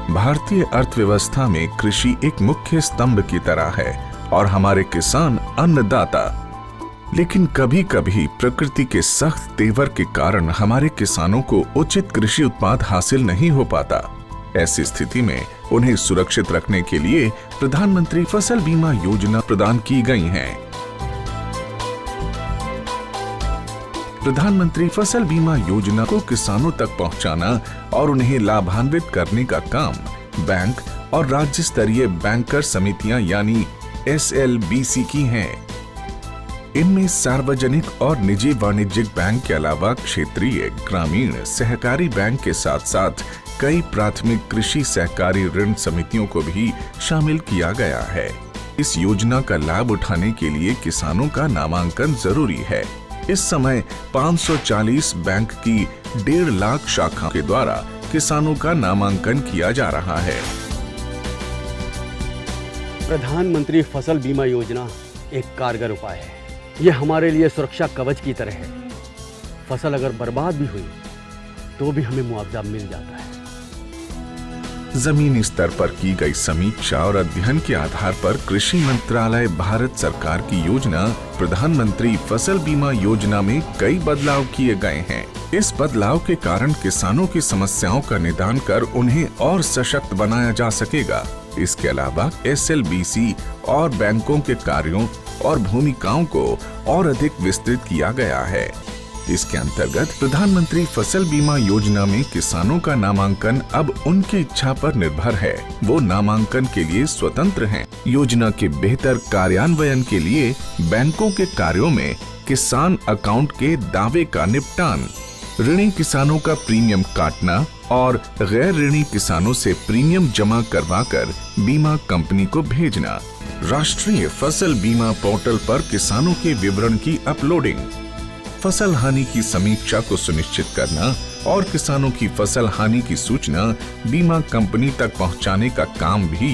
भारतीय अर्थव्यवस्था में कृषि एक मुख्य स्तंभ की तरह है और हमारे किसान अन्नदाता। लेकिन कभी कभी प्रकृति के सख्त तेवर के कारण हमारे किसानों को उचित कृषि उत्पाद हासिल नहीं हो पाता। ऐसी स्थिति में उन्हें सुरक्षित रखने के लिए प्रधानमंत्री फसल बीमा योजना प्रदान की गई है। प्रधानमंत्री फसल बीमा योजना को किसानों तक पहुंचाना और उन्हें लाभान्वित करने का काम बैंक और राज्य स्तरीय बैंकर समितियां यानी SLBC की हैं। इनमें सार्वजनिक और निजी वाणिज्यिक बैंक के अलावा क्षेत्रीय, ग्रामीण, सहकारी बैंक के साथ साथ कई प्राथमिक कृषि सहकारी ऋण समितियों को भी शामिल किया गया है। इस योजना का लाभ उठाने के लिए किसानों का नामांकन जरूरी है। इस समय 540 बैंक की 1.5 लाख शाखा के द्वारा किसानों का नामांकन किया जा रहा है। प्रधानमंत्री फसल बीमा योजना एक कारगर उपाय है। ये हमारे लिए सुरक्षा कवच की तरह है। फसल अगर बर्बाद भी हुई तो भी हमें मुआवजा मिल जाता है। जमीनी स्तर पर की गई समीक्षा और अध्ययन के आधार पर कृषि मंत्रालय भारत सरकार की योजना प्रधानमंत्री फसल बीमा योजना में कई बदलाव किए गए हैं। इस बदलाव के कारण किसानों की समस्याओं का निदान कर उन्हें और सशक्त बनाया जा सकेगा। इसके अलावा SLBC और बैंकों के कार्यों और भूमिकाओं को और अधिक विस्तृत किया गया है। इसके अंतर्गत प्रधानमंत्री फसल बीमा योजना में किसानों का नामांकन अब उनकी इच्छा पर निर्भर है। वो नामांकन के लिए स्वतंत्र हैं। योजना के बेहतर कार्यान्वयन के लिए बैंकों के कार्यों में किसान अकाउंट के दावे का निपटान, ऋणी किसानों का प्रीमियम काटना और गैर ऋणी किसानों से प्रीमियम जमा करवाकर बीमा कंपनी को भेजना, राष्ट्रीय फसल बीमा पोर्टल पर किसानों के विवरण की अपलोडिंग, फसल हानि की समीक्षा को सुनिश्चित करना और किसानों की फसल हानि की सूचना बीमा कंपनी तक पहुंचाने का काम भी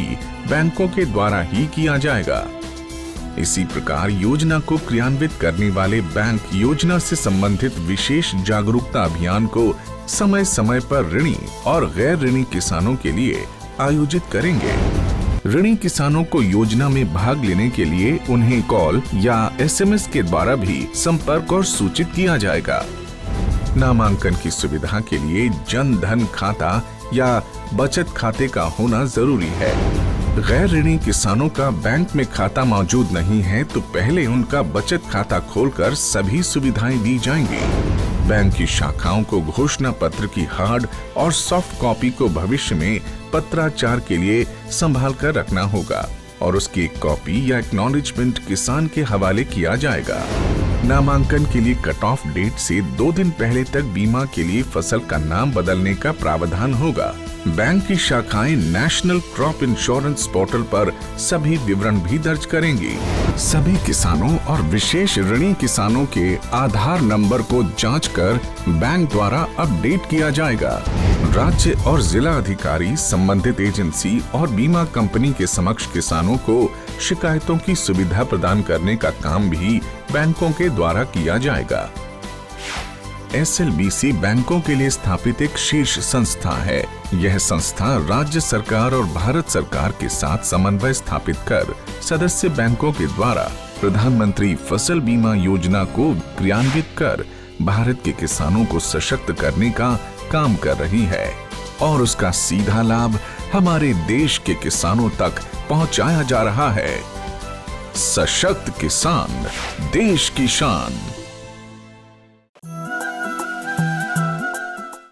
बैंकों के द्वारा ही किया जाएगा। इसी प्रकार योजना को क्रियान्वित करने वाले बैंक योजना से संबंधित विशेष जागरूकता अभियान को समय समय पर ऋणी और गैर ऋणी किसानों के लिए आयोजित करेंगे। ऋणी किसानों को योजना में भाग लेने के लिए उन्हें कॉल या SMS के द्वारा भी संपर्क और सूचित किया जाएगा। नामांकन की सुविधा के लिए जन धन खाता या बचत खाते का होना जरूरी है। गैर ऋणी किसानों का बैंक में खाता मौजूद नहीं है तो पहले उनका बचत खाता खोलकर सभी सुविधाएं दी जाएंगी। बैंक की शाखाओं को घोषणा पत्र की हार्ड और सॉफ्ट कॉपी को भविष्य में पत्राचार के लिए संभाल कर रखना होगा और उसकी एक कॉपी या एक्नॉलेजमेंट किसान के हवाले किया जाएगा। नामांकन के लिए कट ऑफ डेट से 2 दिन पहले तक बीमा के लिए फसल का नाम बदलने का प्रावधान होगा। बैंक की शाखाएं नेशनल क्रॉप इंश्योरेंस पोर्टल पर सभी विवरण भी दर्ज करेंगी। सभी किसानों और विशेष ऋणी किसानों के आधार नंबर को जांचकर बैंक द्वारा अपडेट किया जाएगा। राज्य और जिला अधिकारी संबंधित एजेंसी और बीमा कंपनी के समक्ष किसानों को शिकायतों की सुविधा प्रदान करने का काम भी बैंकों के द्वारा किया जाएगा। SLBC बैंकों के लिए स्थापित एक शीर्ष संस्था है। यह संस्था राज्य सरकार और भारत सरकार के साथ समन्वय स्थापित कर सदस्य बैंकों के द्वारा प्रधानमंत्री फसल बीमा योजना को क्रियान्वित कर भारत के किसानों को सशक्त करने का काम कर रही है और उसका सीधा लाभ हमारे देश के किसानों तक पहुंचाया जा रहा है। सशक्त किसान, देश की शान।